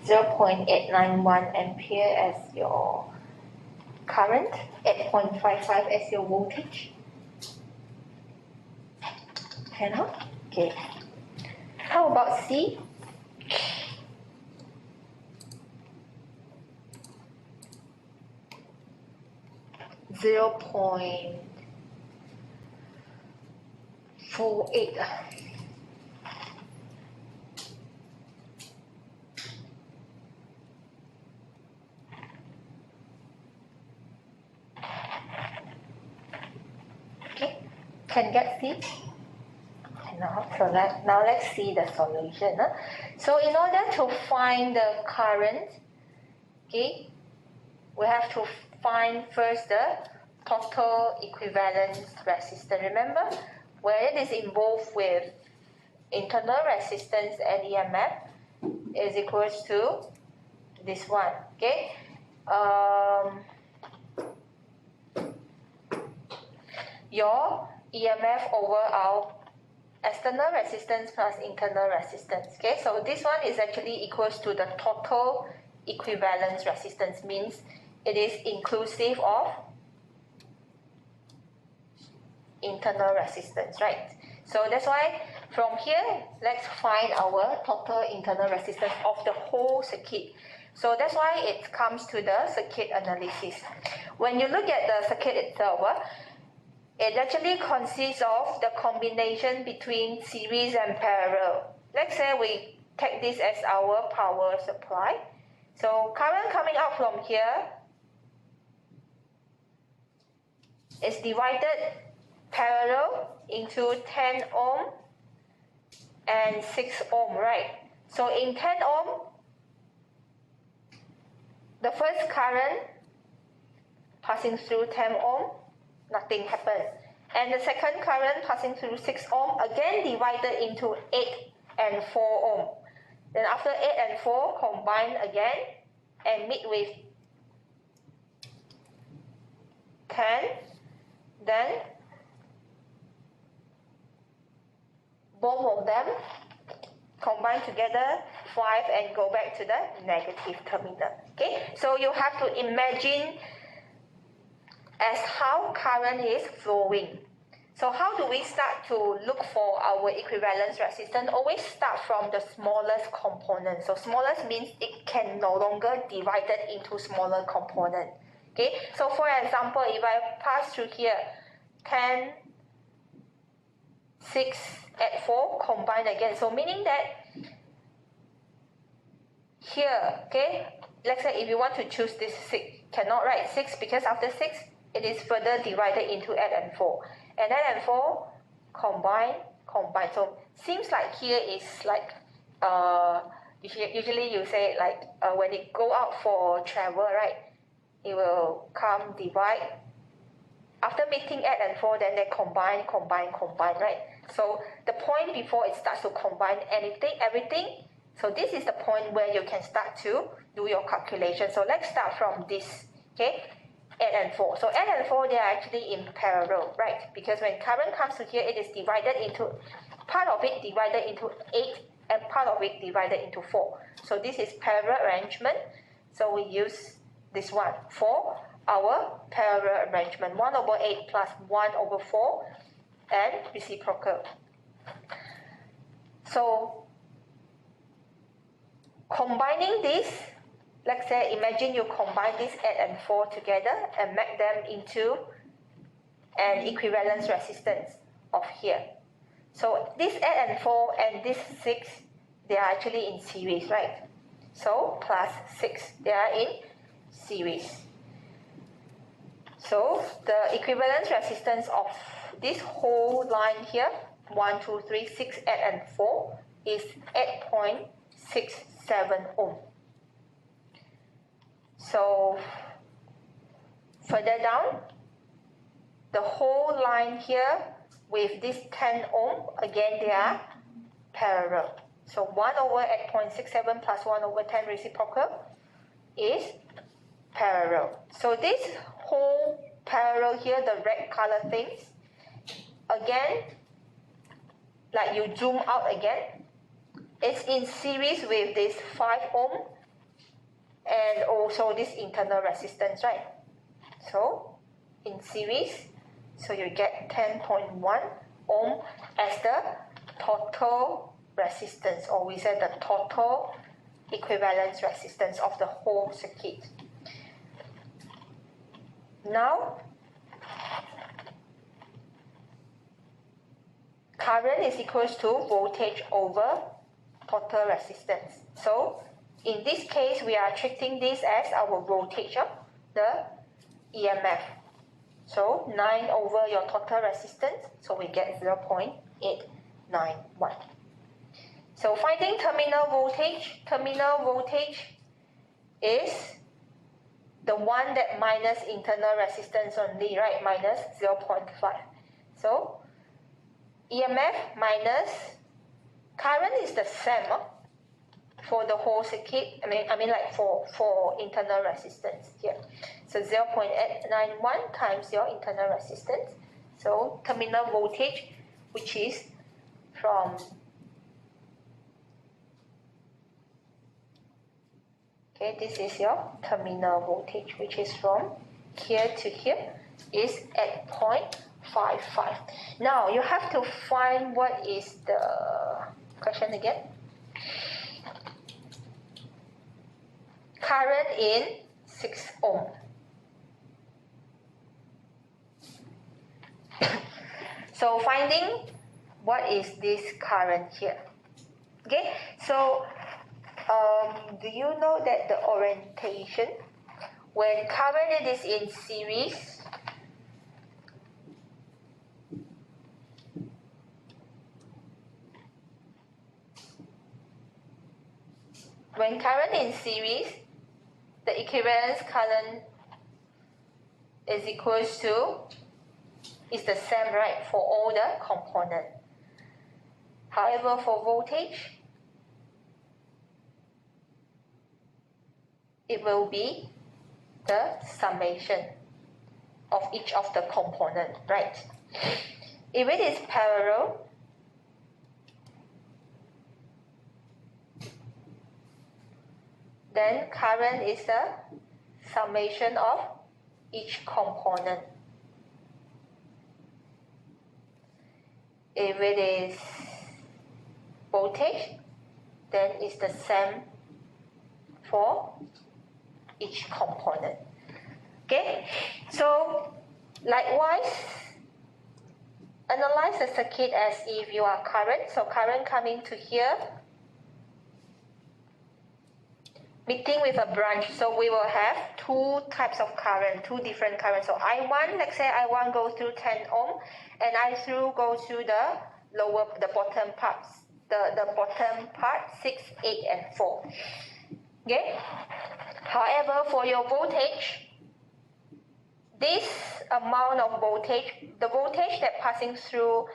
0.891 ampere as your current, 8.55 as your voltage. Cannot? Okay. How about C? Zero point 48. Okay, can get C? Now let's see the solution. So in order to find the current, okay, we have to find first the total equivalence resistance. Remember, when it is involved with internal resistance and EMF is equals to this one. Okay. Your EMF over our external resistance plus internal resistance. Okay, so this one is actually equals to the total equivalence resistance, means it is inclusive of internal resistance, right? So that's why from here, let's find our total internal resistance of the whole circuit. So that's why it comes to the circuit analysis. When you look at the circuit itself, it actually consists of the combination between series and parallel. Let's say we take this as our power supply. So current coming out from here is divided parallel into 10 ohm and 6 ohm, right? So in 10 ohm, the first current passing through 10 ohm, nothing happens. And the second current passing through 6 ohm, again divided into 8 and 4 ohm. Then after 8 and 4, combine again and meet with 10. Then both of them combine together 5 and go back to the negative terminal. Okay, so you have to imagine as how current is flowing. So how do we start to look for our equivalence resistance? Always start from the smallest component. So smallest means it can no longer divide it into smaller component. Okay, so for example, if I pass through here 10, 6, 8, 4, combine again. So meaning that here, okay, let's say if you want to choose this 6, cannot write 6 because after 6, it is further divided into 8 and 4. And 8 and 4, combine. So seems like here is like, usually you say like when it go out for travel, right? It will come divide. After meeting 8 and 4, then they combine, right? So the point before it starts to combine everything. So this is the point where you can start to do your calculation. So let's start from this, okay? 8 and 4. So 8 and 4, they are actually in parallel, right? Because when current comes to here, it is divided into, part of it divided into 8 and part of it divided into 4. So this is parallel arrangement. So we use this one for our parallel arrangement. 1 over 8 plus 1 over 4 and reciprocal. So combining this, let's say, imagine you combine this 8 and 4 together and make them into an equivalence resistance of here. So this 8 and 4 and this 6, they are actually in series, right? So plus 6, they are in series. So the equivalence resistance of this whole line here, 1, 2, 3, 6, 8, and 4, is 8.67 ohm. So further down, the whole line here with this 10 ohm, again they are parallel. So 1 over 8.67 plus 1 over 10 reciprocal is parallel. So this whole parallel here, the red color things, again, like you zoom out again, it's in series with this 5 ohm and also this internal resistance, right? So in series, so you get 10.1 ohm as the total resistance, or we say the total equivalence resistance of the whole circuit. Now, current is equals to voltage over total resistance. So in this case, we are treating this as our voltage, the EMF. So 9 over your total resistance, so we get 0.891. So finding terminal voltage is the one that minus internal resistance only, right? Minus 0.5. So EMF minus current is the same for the whole circuit. I mean like for internal resistance here. So 0.891 times your internal resistance. So terminal voltage, which is from this is your terminal voltage, which is from here to here, is at 0.55. Now you have to find what is the question again. Current in 6 ohm. So finding what is this current here. Okay, so do you know that the orientation, when current is in series, when current in series, the equivalence current is equals to, is the same, right, for all the components. However, for voltage, it will be the summation of each of the components, right? If it is parallel, then current is the summation of each component. If it is voltage, then it's the same for each component. Okay, so likewise, analyze the circuit as if you are current. So current coming to here, meeting with a branch. So we will have two types of current, two different currents. So I1, let's say I1 goes through 10 ohm, and I2 goes through the bottom parts, the bottom part 6, 8, and 4. Okay. However, for your voltage, this amount of voltage, the voltage that passing through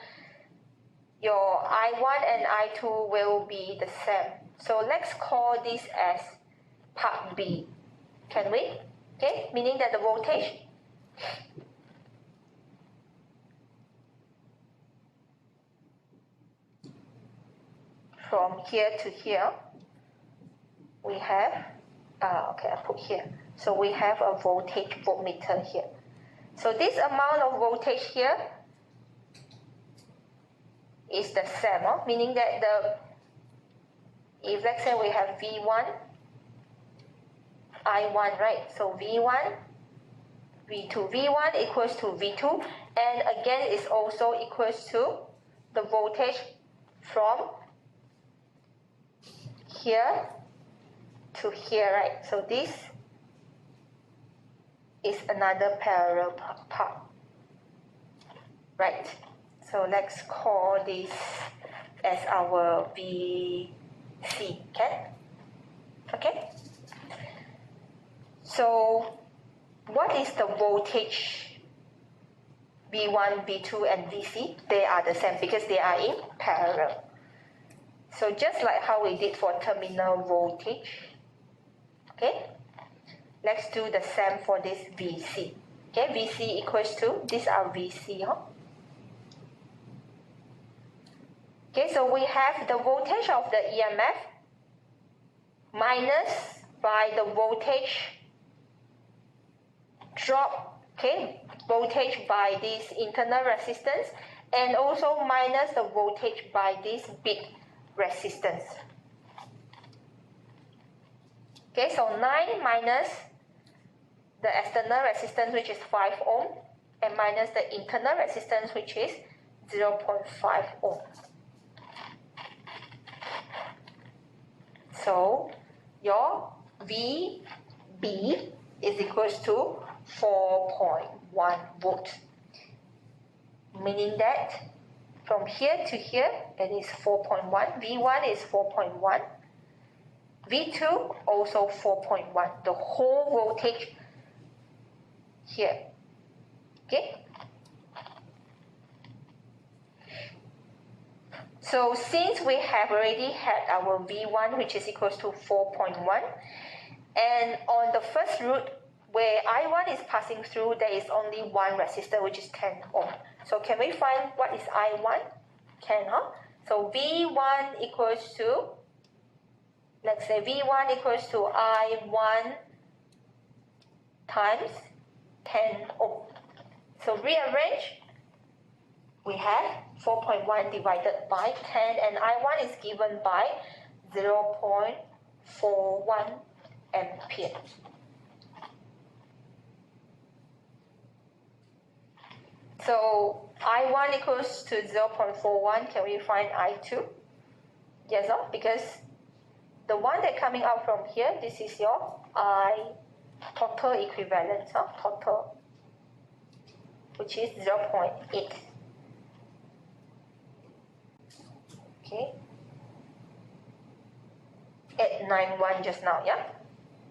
your I1 and I2 will be the same. So let's call this as part B. Can we? Okay, meaning that the voltage from here to here, we have, okay, I put here. So we have a voltage voltmeter here. So this amount of voltage here is the same, meaning that if let's say we have V1, I1, right? So V1, V2. V1 equals to V2, and again is also equals to the voltage from here to here, right? So this is another parallel part, right? So let's call this as our VC, okay? So what is the voltage V1, V2, and VC? They are the same because they are in parallel. So just like how we did for terminal voltage, okay? Let's do the same for this VC. Okay, VC equals to, these are VC, Okay, so we have the voltage of the EMF minus by the voltage drop, okay, voltage by this internal resistance, and also minus the voltage by this big resistance. Okay, so 9 minus the external resistance, which is 5 ohm, and minus the internal resistance, which is 0.5 ohm. So your VB is equals to 4.1 volt, meaning that from here to here it is 4.1, V1 is 4.1, V2 also 4.1, the whole voltage here, okay? So since we have already had our V1, which is equals to 4.1, and on the first route where I1 is passing through, there is only one resistor, which is 10 ohm. So can we find what is I1? Can, huh? So V1 equals to, let's say V1 equals to I1 times 10 ohm. So rearrange, we have 4.1 divided by 10, and I1 is given by 0.41 ampere. So I1 equals to 0.41, can we find I2? Yes, no? Because the one that coming out from here, this is your I total equivalent, total, which is 0.8. Okay, 891 just now, yeah?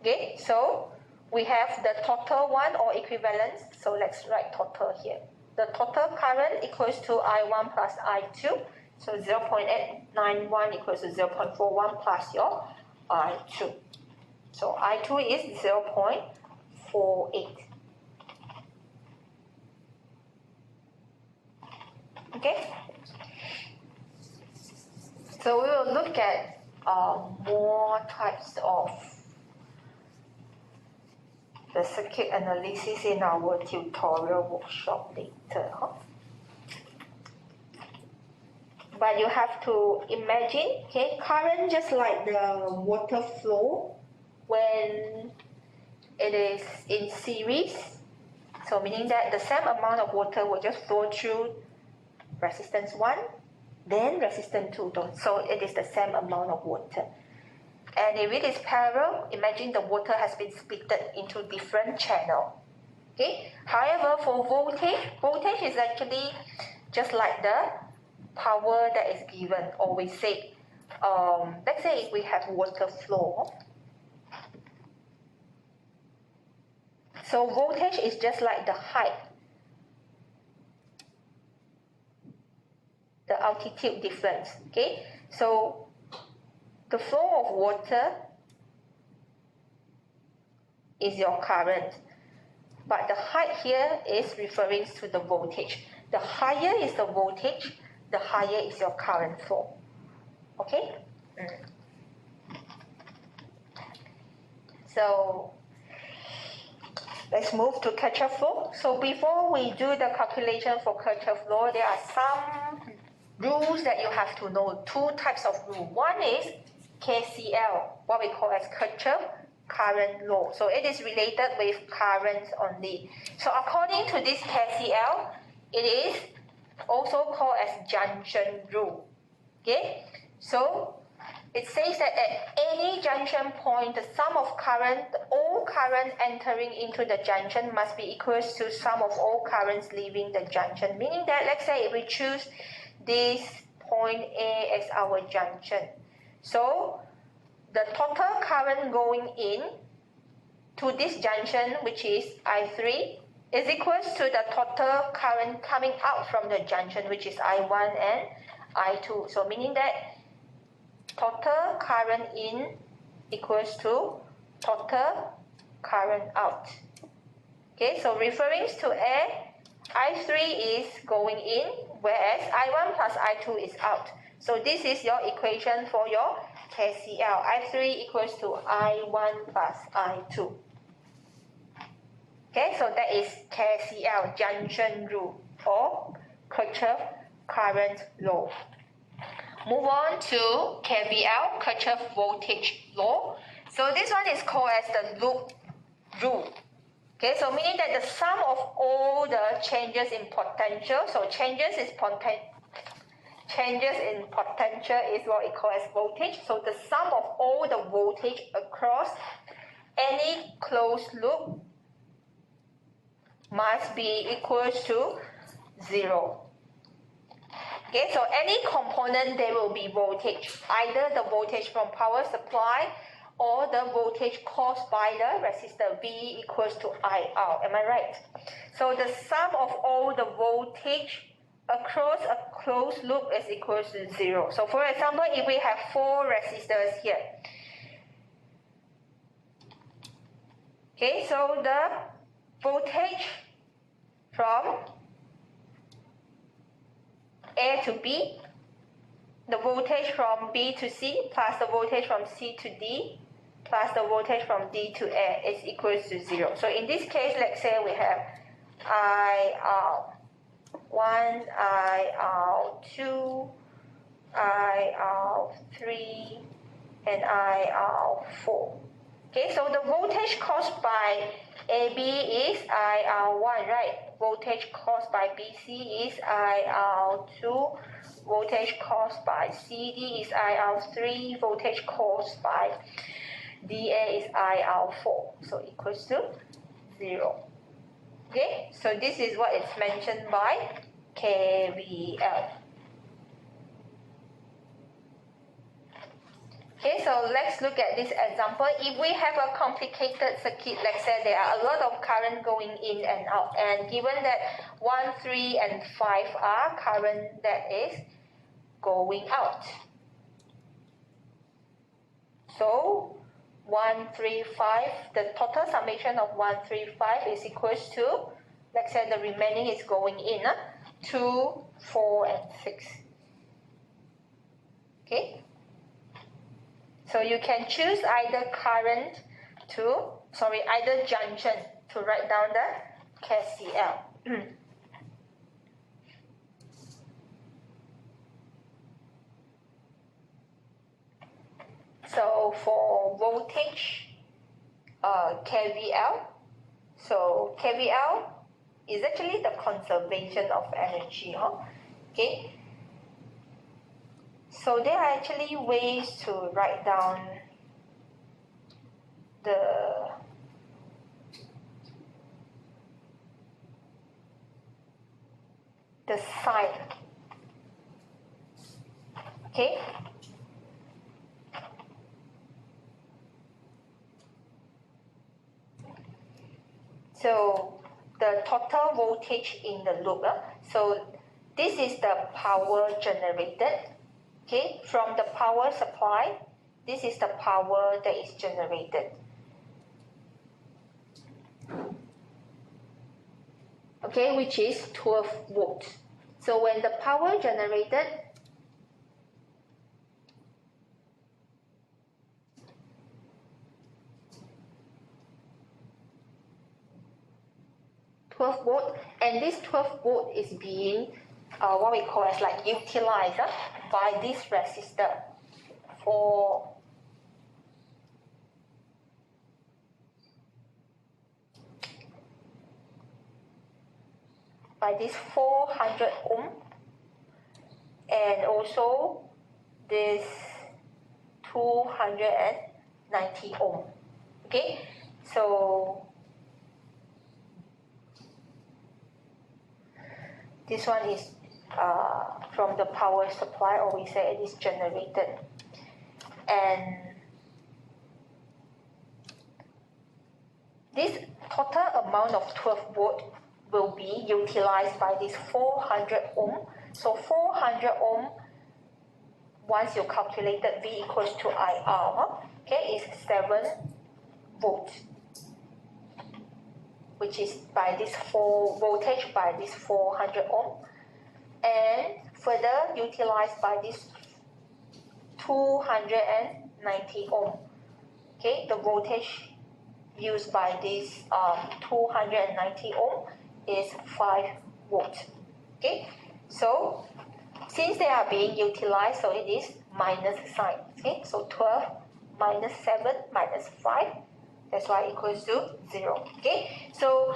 Okay, so we have the total one or equivalence, so let's write total here. The total current equals to I1 plus I2, so 0.891 equals to 0.41 plus your I2. So I2 is 0.48. Okay? So we will look at more types of the circuit analysis in our tutorial workshop later. But you have to imagine, okay, current just like the water flow when it is in series. So meaning that the same amount of water will just flow through resistance 1, then resistance 2. So it is the same amount of water. And if it is parallel, imagine the water has been split into different channels. Okay. However, for voltage is actually just like the power that is given, or we say, let's say if we have water flow. So voltage is just like the height, the altitude difference. Okay. So the flow of water is your current, but the height here is referring to the voltage. The higher is the voltage, the higher is your current flow. Okay? So let's move to Kirchhoff flow. So before we do the calculation for Kirchhoff flow, there are some rules that you have to know. Two types of rules. One is KCL, what we call as Kirchhoff current law. So it is related with currents only. So according to this KCL, it is also called as junction rule. Okay? So it says that at any junction point, the sum of current, all current entering into the junction must be equal to sum of all currents leaving the junction. Meaning that, let's say if we choose this point A as our junction. So the total current going in to this junction, which is I3, is equal to the total current coming out from the junction, which is I1 and I2. So meaning that total current in equals to total current out. Okay, so referring to A, I3 is going in, whereas I1 plus I2 is out. So this is your equation for your KCL. I3 equals to I1 plus I2. Okay, so that is KCL, junction rule, or Kirchhoff current law. Move on to KVL, Kirchhoff voltage law. So this one is called as the loop rule. Okay, so meaning that the sum of all the changes in potential, so changes in potential is what we call as voltage. So the sum of all the voltage across any closed loop must be equal to 0. Okay, so any component there will be voltage, either the voltage from power supply or the voltage caused by the resistor V equals to IR. Am I right? So the sum of all the voltage across a closed loop is equal to 0. So for example, if we have 4 resistors here. Okay, so the voltage from A to B, the voltage from B to C, plus the voltage from C to D, plus the voltage from D to A is equal to 0. So in this case, let's say we have IR1, IR2, IR3, and IR4. Okay, so the voltage caused by AB is IR1, right? Voltage caused by BC is IR2. Voltage caused by CD is IR3. Voltage caused by DA is IR4. So equals to 0. Okay, so this is what is mentioned by KVL. Okay, so let's look at this example. If we have a complicated circuit, let's say there are a lot of current going in and out, and given that 1, 3, and 5 are current that is going out. So 1, 3, 5, the total summation of 1, 3, 5 is equals to, let's say the remaining is going in, 2, 4, and 6. Okay? So you can choose either either junction to write down the KCL. So for voltage, KVL, so KVL is actually the conservation of energy. Okay. So there are actually ways to write down the sign. Okay. So the total voltage in the loop. So this is the power generated. Okay, from the power supply, this is the power that is generated. Okay, which is 12 volts. So when the power generated volt, and this 12 volt is being what we call as like utilized by this resistor for this 400 ohm and also this 290 ohm. Okay, so this one is from the power supply, or we say it is generated, and this total amount of 12 volt will be utilized by this 400 ohm. So 400 ohm, once you calculated V equals to IR, okay, is 7 volts, which is by this voltage by this 400 ohm, and further utilized by this 290 ohm. Okay, the voltage used by this 290 ohm is 5 volts. Okay, so since they are being utilized, so it is minus sign. Okay, so 12 minus 7 minus 5, that's why equals to 0. Okay, so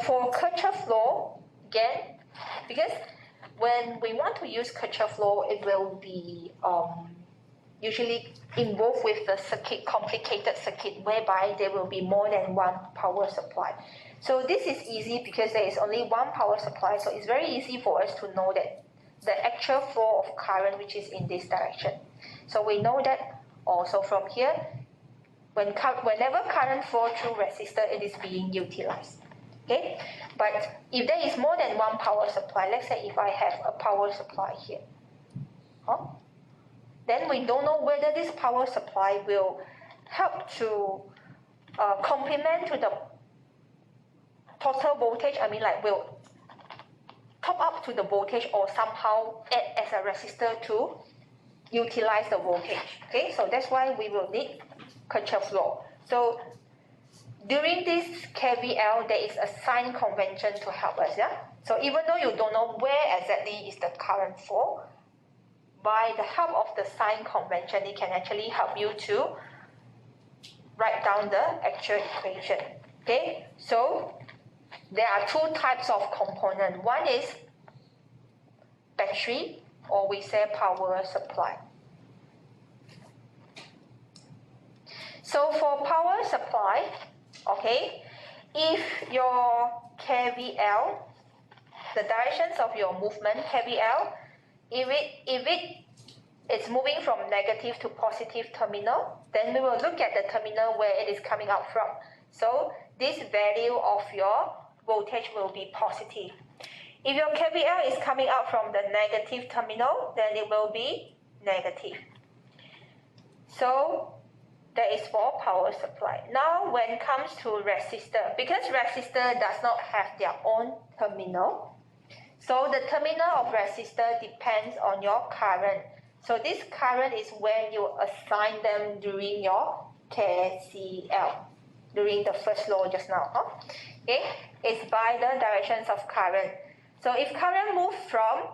for Kirchhoff law, again, because when we want to use Kirchhoff law, it will be usually involved with the circuit, complicated circuit, whereby there will be more than one power supply. So this is easy because there is only one power supply, so it's very easy for us to know that the actual flow of current which is in this direction. So we know that also from here, whenever current flow through resistor, it is being utilized. Okay, but if there is more than one power supply, let's say if I have a power supply here, then we don't know whether this power supply will help to complement to the total voltage, will top up to the voltage or somehow add as a resistor to utilize the voltage. Okay, so that's why we will need Kirchhoff law. So during this KVL, there is a sign convention to help us. Yeah. So even though you don't know where exactly is the current flow, by the help of the sign convention, it can actually help you to write down the actual equation. Okay, so there are two types of component. One is battery, or we say power supply. So for power supply, okay, if your KVL, the directions of your movement, KVL, if it is moving from negative to positive terminal, then we will look at the terminal where it is coming out from. So this value of your voltage will be positive. If your KVL is coming out from the negative terminal, then it will be negative. So that is for power supply. Now when it comes to resistor, because resistor does not have their own terminal, so the terminal of resistor depends on your current. So this current is when you assign them during your KCL, during the first law just now. Okay, it's by the directions of current. So if current moves from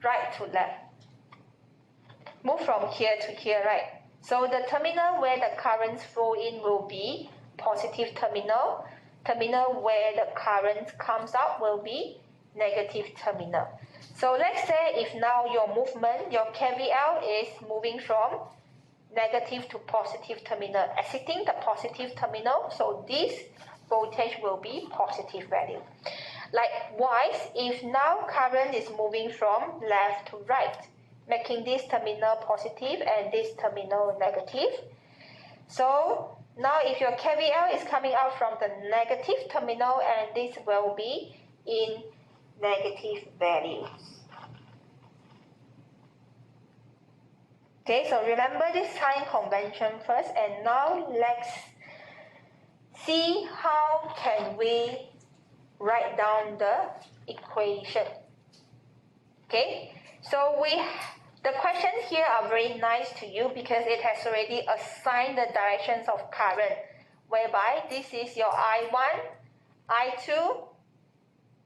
right to left, move from here to here, right? So the terminal where the currents flow in will be positive terminal. Terminal where the current comes out will be negative terminal. So let's say if now your movement, your KVL is moving from negative to positive terminal, exiting the positive terminal, so this voltage will be positive value. Likewise, if now current is moving from left to right, making this terminal positive and this terminal negative. So now if your KVL is coming out from the negative terminal, and this will be in negative values. Okay, so remember this sign convention first, and now let's see how can we write down the equation. Okay, so the questions here are very nice to you because it has already assigned the directions of current, whereby this is your I1, I2.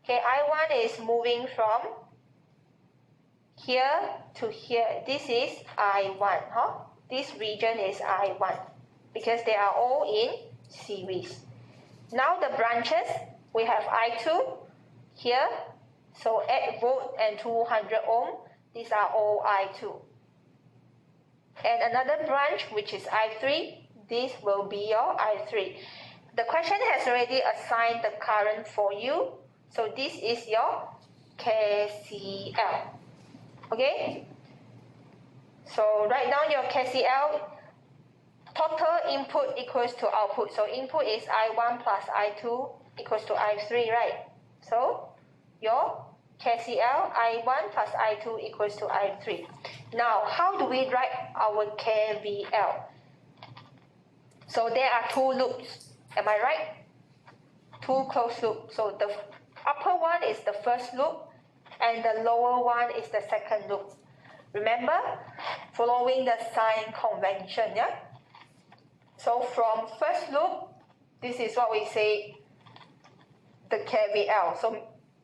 Okay, I1 is moving from here to here. This is I1. This region is I1 because they are all in series. Now the branches, we have I2 here. So 8 volt and 200 ohm. These are all I2. And another branch, which is I3, this will be your I3. The question has already assigned the current for you. So this is your KCL. Okay? So write down your KCL. Total input equals to output. So input is I1 plus I2 equals to I3, right? So your KCL, I1 plus I2 equals to I3. Now, how do we write our KVL? So there are two loops. Am I right? Two closed loops. So the upper one is the first loop, and the lower one is the second loop. Remember, following the sign convention, yeah? So from first loop, this is what we say, the KVL. So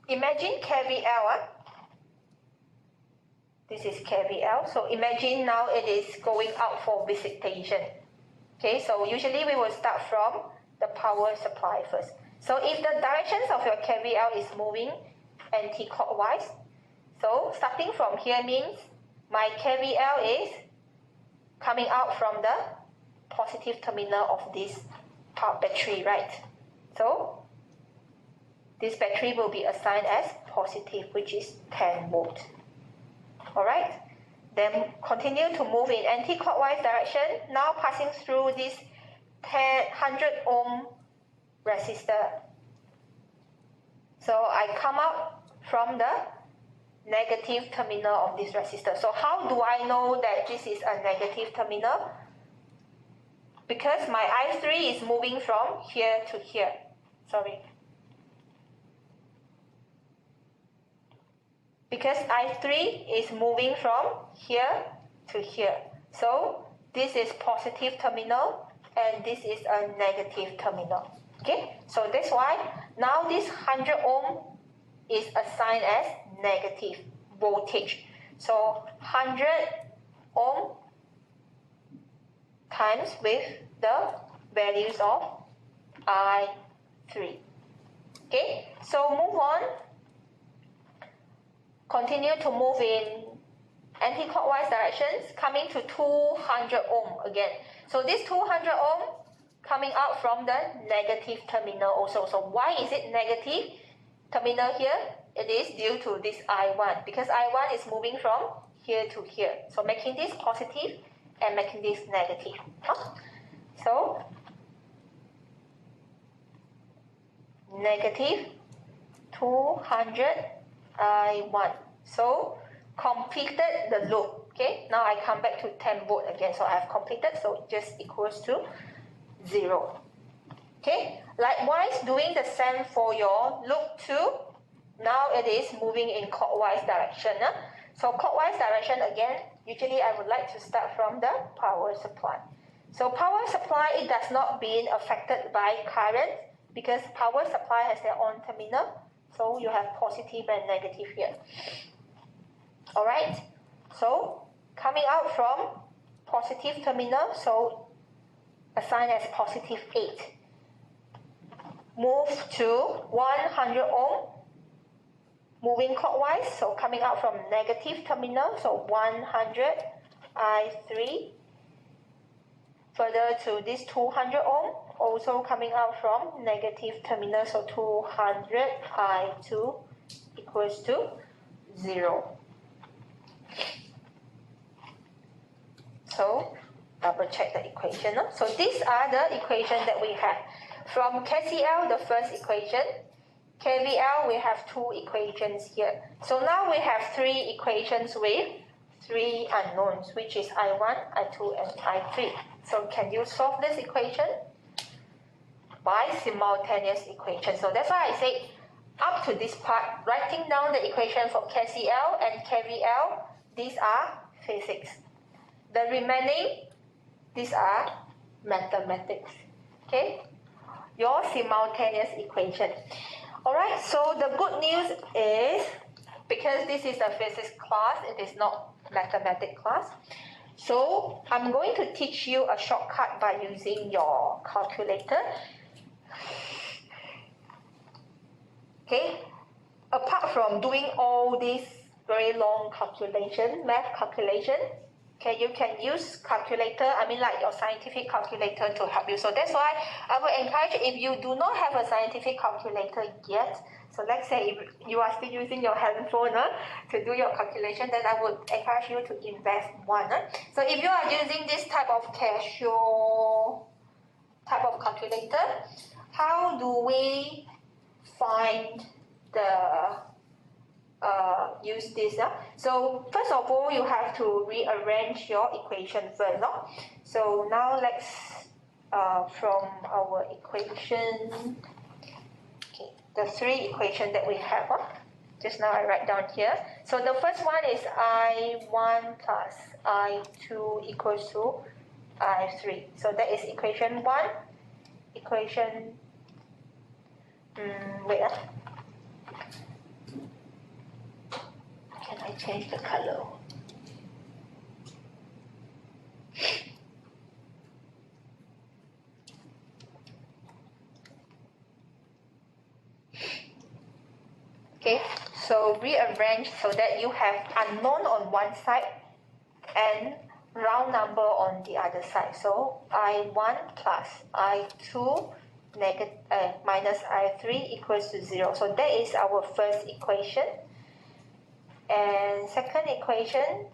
imagine KVL, this is KVL. So imagine now it is going out for visitation. Okay, so usually we will start from the power supply first. So if the directions of your KVL is moving anti-clockwise, so starting from here means my KVL is coming out from the positive terminal of this power battery, right? So this battery will be assigned as positive, which is 10 volt. Alright, then continue to move in anti-clockwise direction, now passing through this 100 ohm resistor. So I come out from the negative terminal of this resistor. So how do I know that this is a negative terminal? Because my I3 is moving from here to here. Sorry. Because I3 is moving from here to here. So this is positive terminal and this is a negative terminal. Okay, so that's why now this 100 ohm is assigned as negative voltage. So 100 ohm times with the values of I3. Okay, so move on. Continue to move in anti-clockwise directions, coming to 200 ohm again. So this 200 ohm coming out from the negative terminal also. So why is it negative terminal here? It is due to this I1, because I1 is moving from here to here. So making this positive and making this negative. So negative 200 I1. So completed the loop. Okay, now I come back to 10 volt again. So I have completed, so it just equals to 0. Okay, likewise doing the same for your loop 2. Now it is moving in clockwise direction. So clockwise direction again, usually I would like to start from the power supply. So power supply, it does not being affected by current because power supply has their own terminal. So you have positive and negative here. Alright, so coming out from positive terminal, so assigned as positive 8. Move to 100 ohm, moving clockwise, so coming out from negative terminal, so 100 I3. Further to this 200 ohm, also coming out from negative terminal, so 200 I2 equals to 0. So double check the equation. So these are the equations that we have. From KCL, the first equation. KVL, we have 2 equations here. So now we have 3 equations with 3 unknowns, which is I1, I2, and I3. So can you solve this equation? By simultaneous equation. So that's why I say up to this part, writing down the equation for KCL and KVL, these are physics. The remaining, these are mathematics. Okay? Your simultaneous equation. Alright, so the good news is, because this is a physics class, it is not mathematics class. So I'm going to teach you a shortcut by using your calculator. Okay, apart from doing all these very long calculation, math calculation, okay, you can use calculator, like your scientific calculator to help you. So that's why I would encourage, if you do not have a scientific calculator yet, so let's say if you are still using your handphone to do your calculation, then I would encourage you to invest one. So if you are using this type of Casio type of calculator, how do we find the use this? So first of all, you have to rearrange your equation first. So now let's from our equation, okay, the 3 equations that we have. Just now I write down here. So the first one is I1 plus I2 equals to I3. So that is equation 1. Equation, wait. Can I change the color? Okay, so rearrange so that you have unknown on one side and round number on the other side. So I1 plus I2 minus I3 equals to 0. So that is our first equation. And second equation,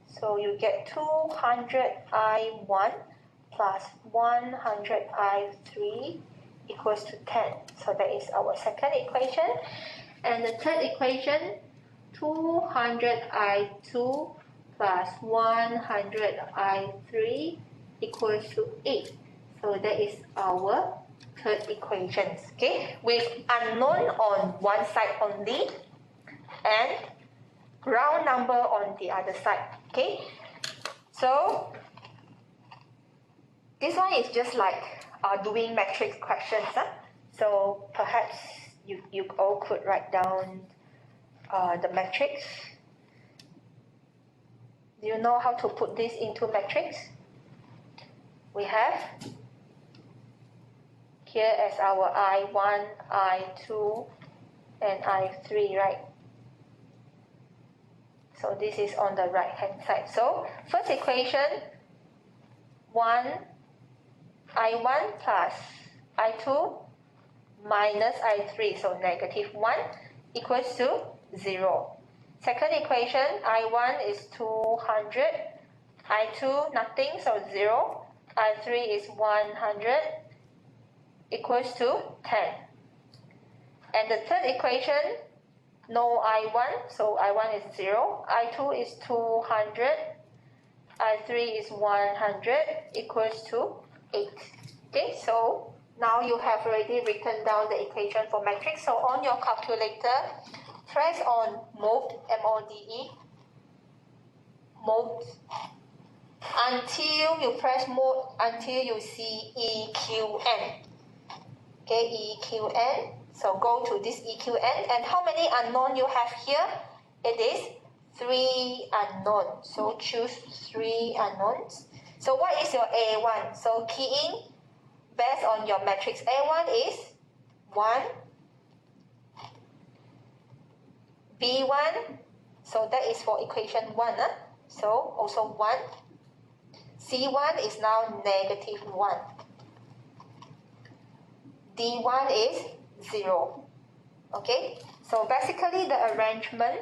so you get 200 I1 plus 100 I3 equals to 10. So that is our second equation. And the third equation, 200 I2 plus 100 I3 equals to 8. So that is our third equation, okay, with unknown on one side only and round number on the other side, okay. So this one is just like doing matrix questions. So perhaps you all could write down the matrix. Do you know how to put this into matrix? We have here as our I1, I2, and I3, right? So this is on the right hand side. So first equation, I1 plus I2 minus I3, so negative 1 equals to 0. Second equation, I1 is 200, I2 nothing, so 0, I3 is 100 equals to 10. And the third equation, no I1, so I1 is 0, I2 is 200, I3 is 100 equals to 8. Okay, so now you have already written down the equation for matrix. So on your calculator, press on mode, M-O-D-E, mode, until you press mode until you see EQN. Okay, EQN. So go to this EQN, and how many unknown you have here? It is 3 unknown. So choose 3 unknowns. So what is your A1? So key in based on your matrix. A1 is 1, B1, so that is for equation 1. So also 1. C1 is now negative 1. D1 is 0. Okay, so basically the arrangement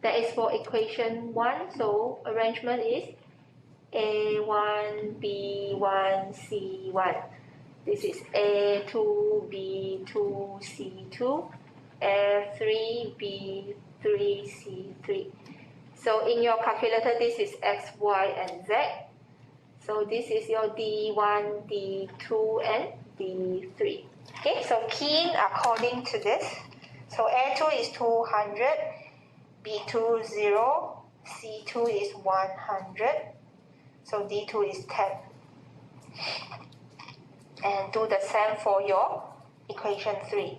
that is for equation 1. So arrangement is A1, B1, C1. This is A2, B2, C2, A3, B3, C3. So in your calculator, this is X, Y, and Z. So this is your D1, D2, and D3. Okay, so key in according to this. So A2 is 200, B2 0, C2 is 100, so D2 is 10. And do the same for your equation 3.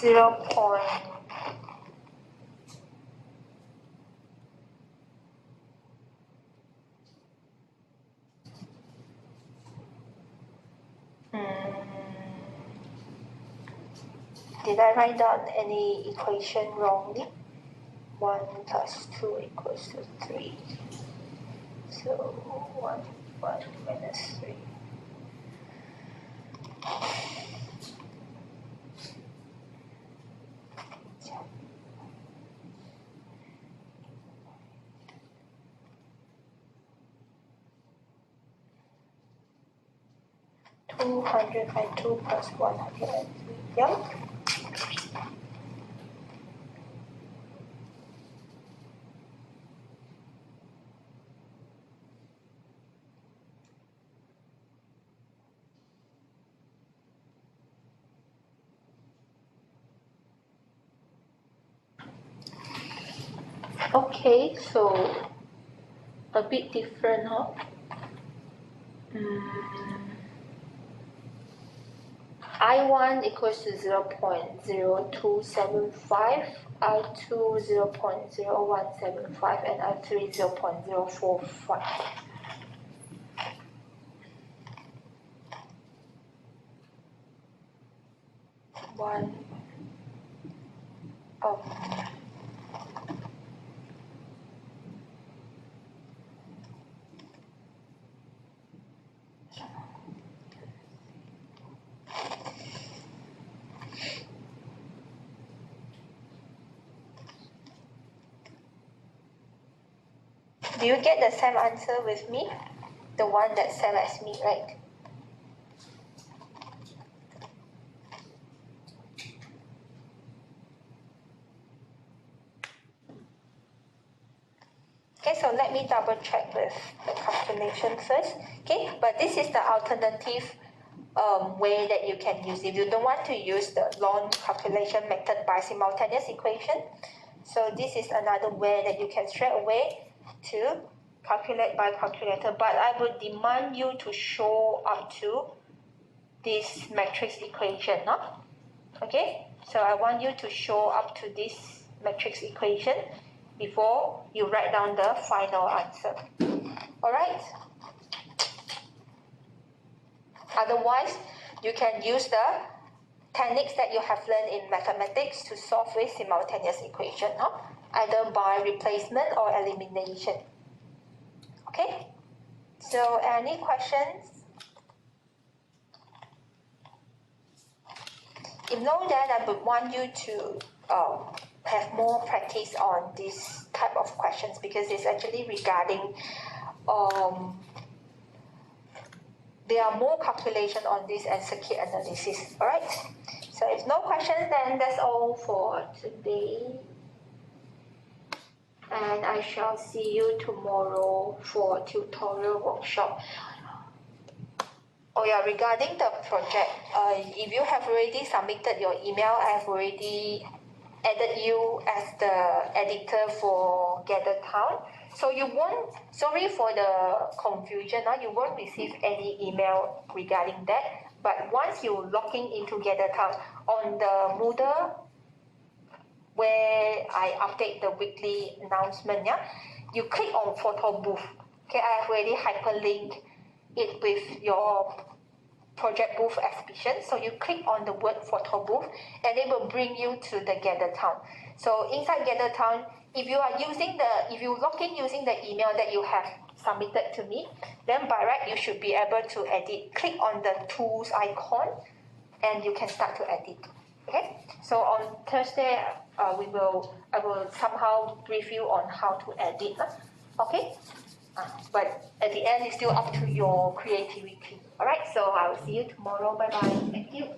0. Did I write down any equation wrongly? 1 plus 2 equals to 3. So 1 minus 3. by 2 plus 103. Yeah. Okay, so a bit different, huh? I1 equals to 0.0275, I2 0.0175, and I3 0.045. Do you get the same answer with me? The one that's same as me, right? Okay, so let me double check with the calculation first. Okay, but this is the alternative way that you can use. If you don't want to use the long calculation method by simultaneous equation, so this is another way that you can straight away to calculate by calculator. But I would demand you to show up to this matrix equation, no? Okay, so I want you to show up to this matrix equation before you write down the final answer. Alright? Otherwise, you can use the techniques that you have learned in mathematics to solve with simultaneous equation, huh? Either by replacement or elimination. Okay? So any questions? If no, then I would want you to have more practice on this type of questions because it's actually regarding there are more calculation on this and circuit analysis. Alright? So if no questions, then that's all for today. And I shall see you tomorrow for tutorial workshop. Oh yeah, regarding the project, if you have already submitted your email, I have already added you as the editor for Gather Town. So you won't, sorry for the confusion, you won't receive any email regarding that. But once you log in into Gather Town, on the Moodle where I update the weekly announcement, you click on photo booth. Okay, I have already hyperlinked it with your project booth exhibition. So you click on the word photo booth and it will bring you to the Gather Town. So inside Gather Town, if you log in using the email that you have submitted to me, then by right you should be able to edit. Click on the tools icon and you can start to edit. Okay, so on Thursday I will somehow brief you on how to edit. Okay, but at the end it's still up to your creativity. Alright, so I will see you tomorrow. Bye bye. Thank you.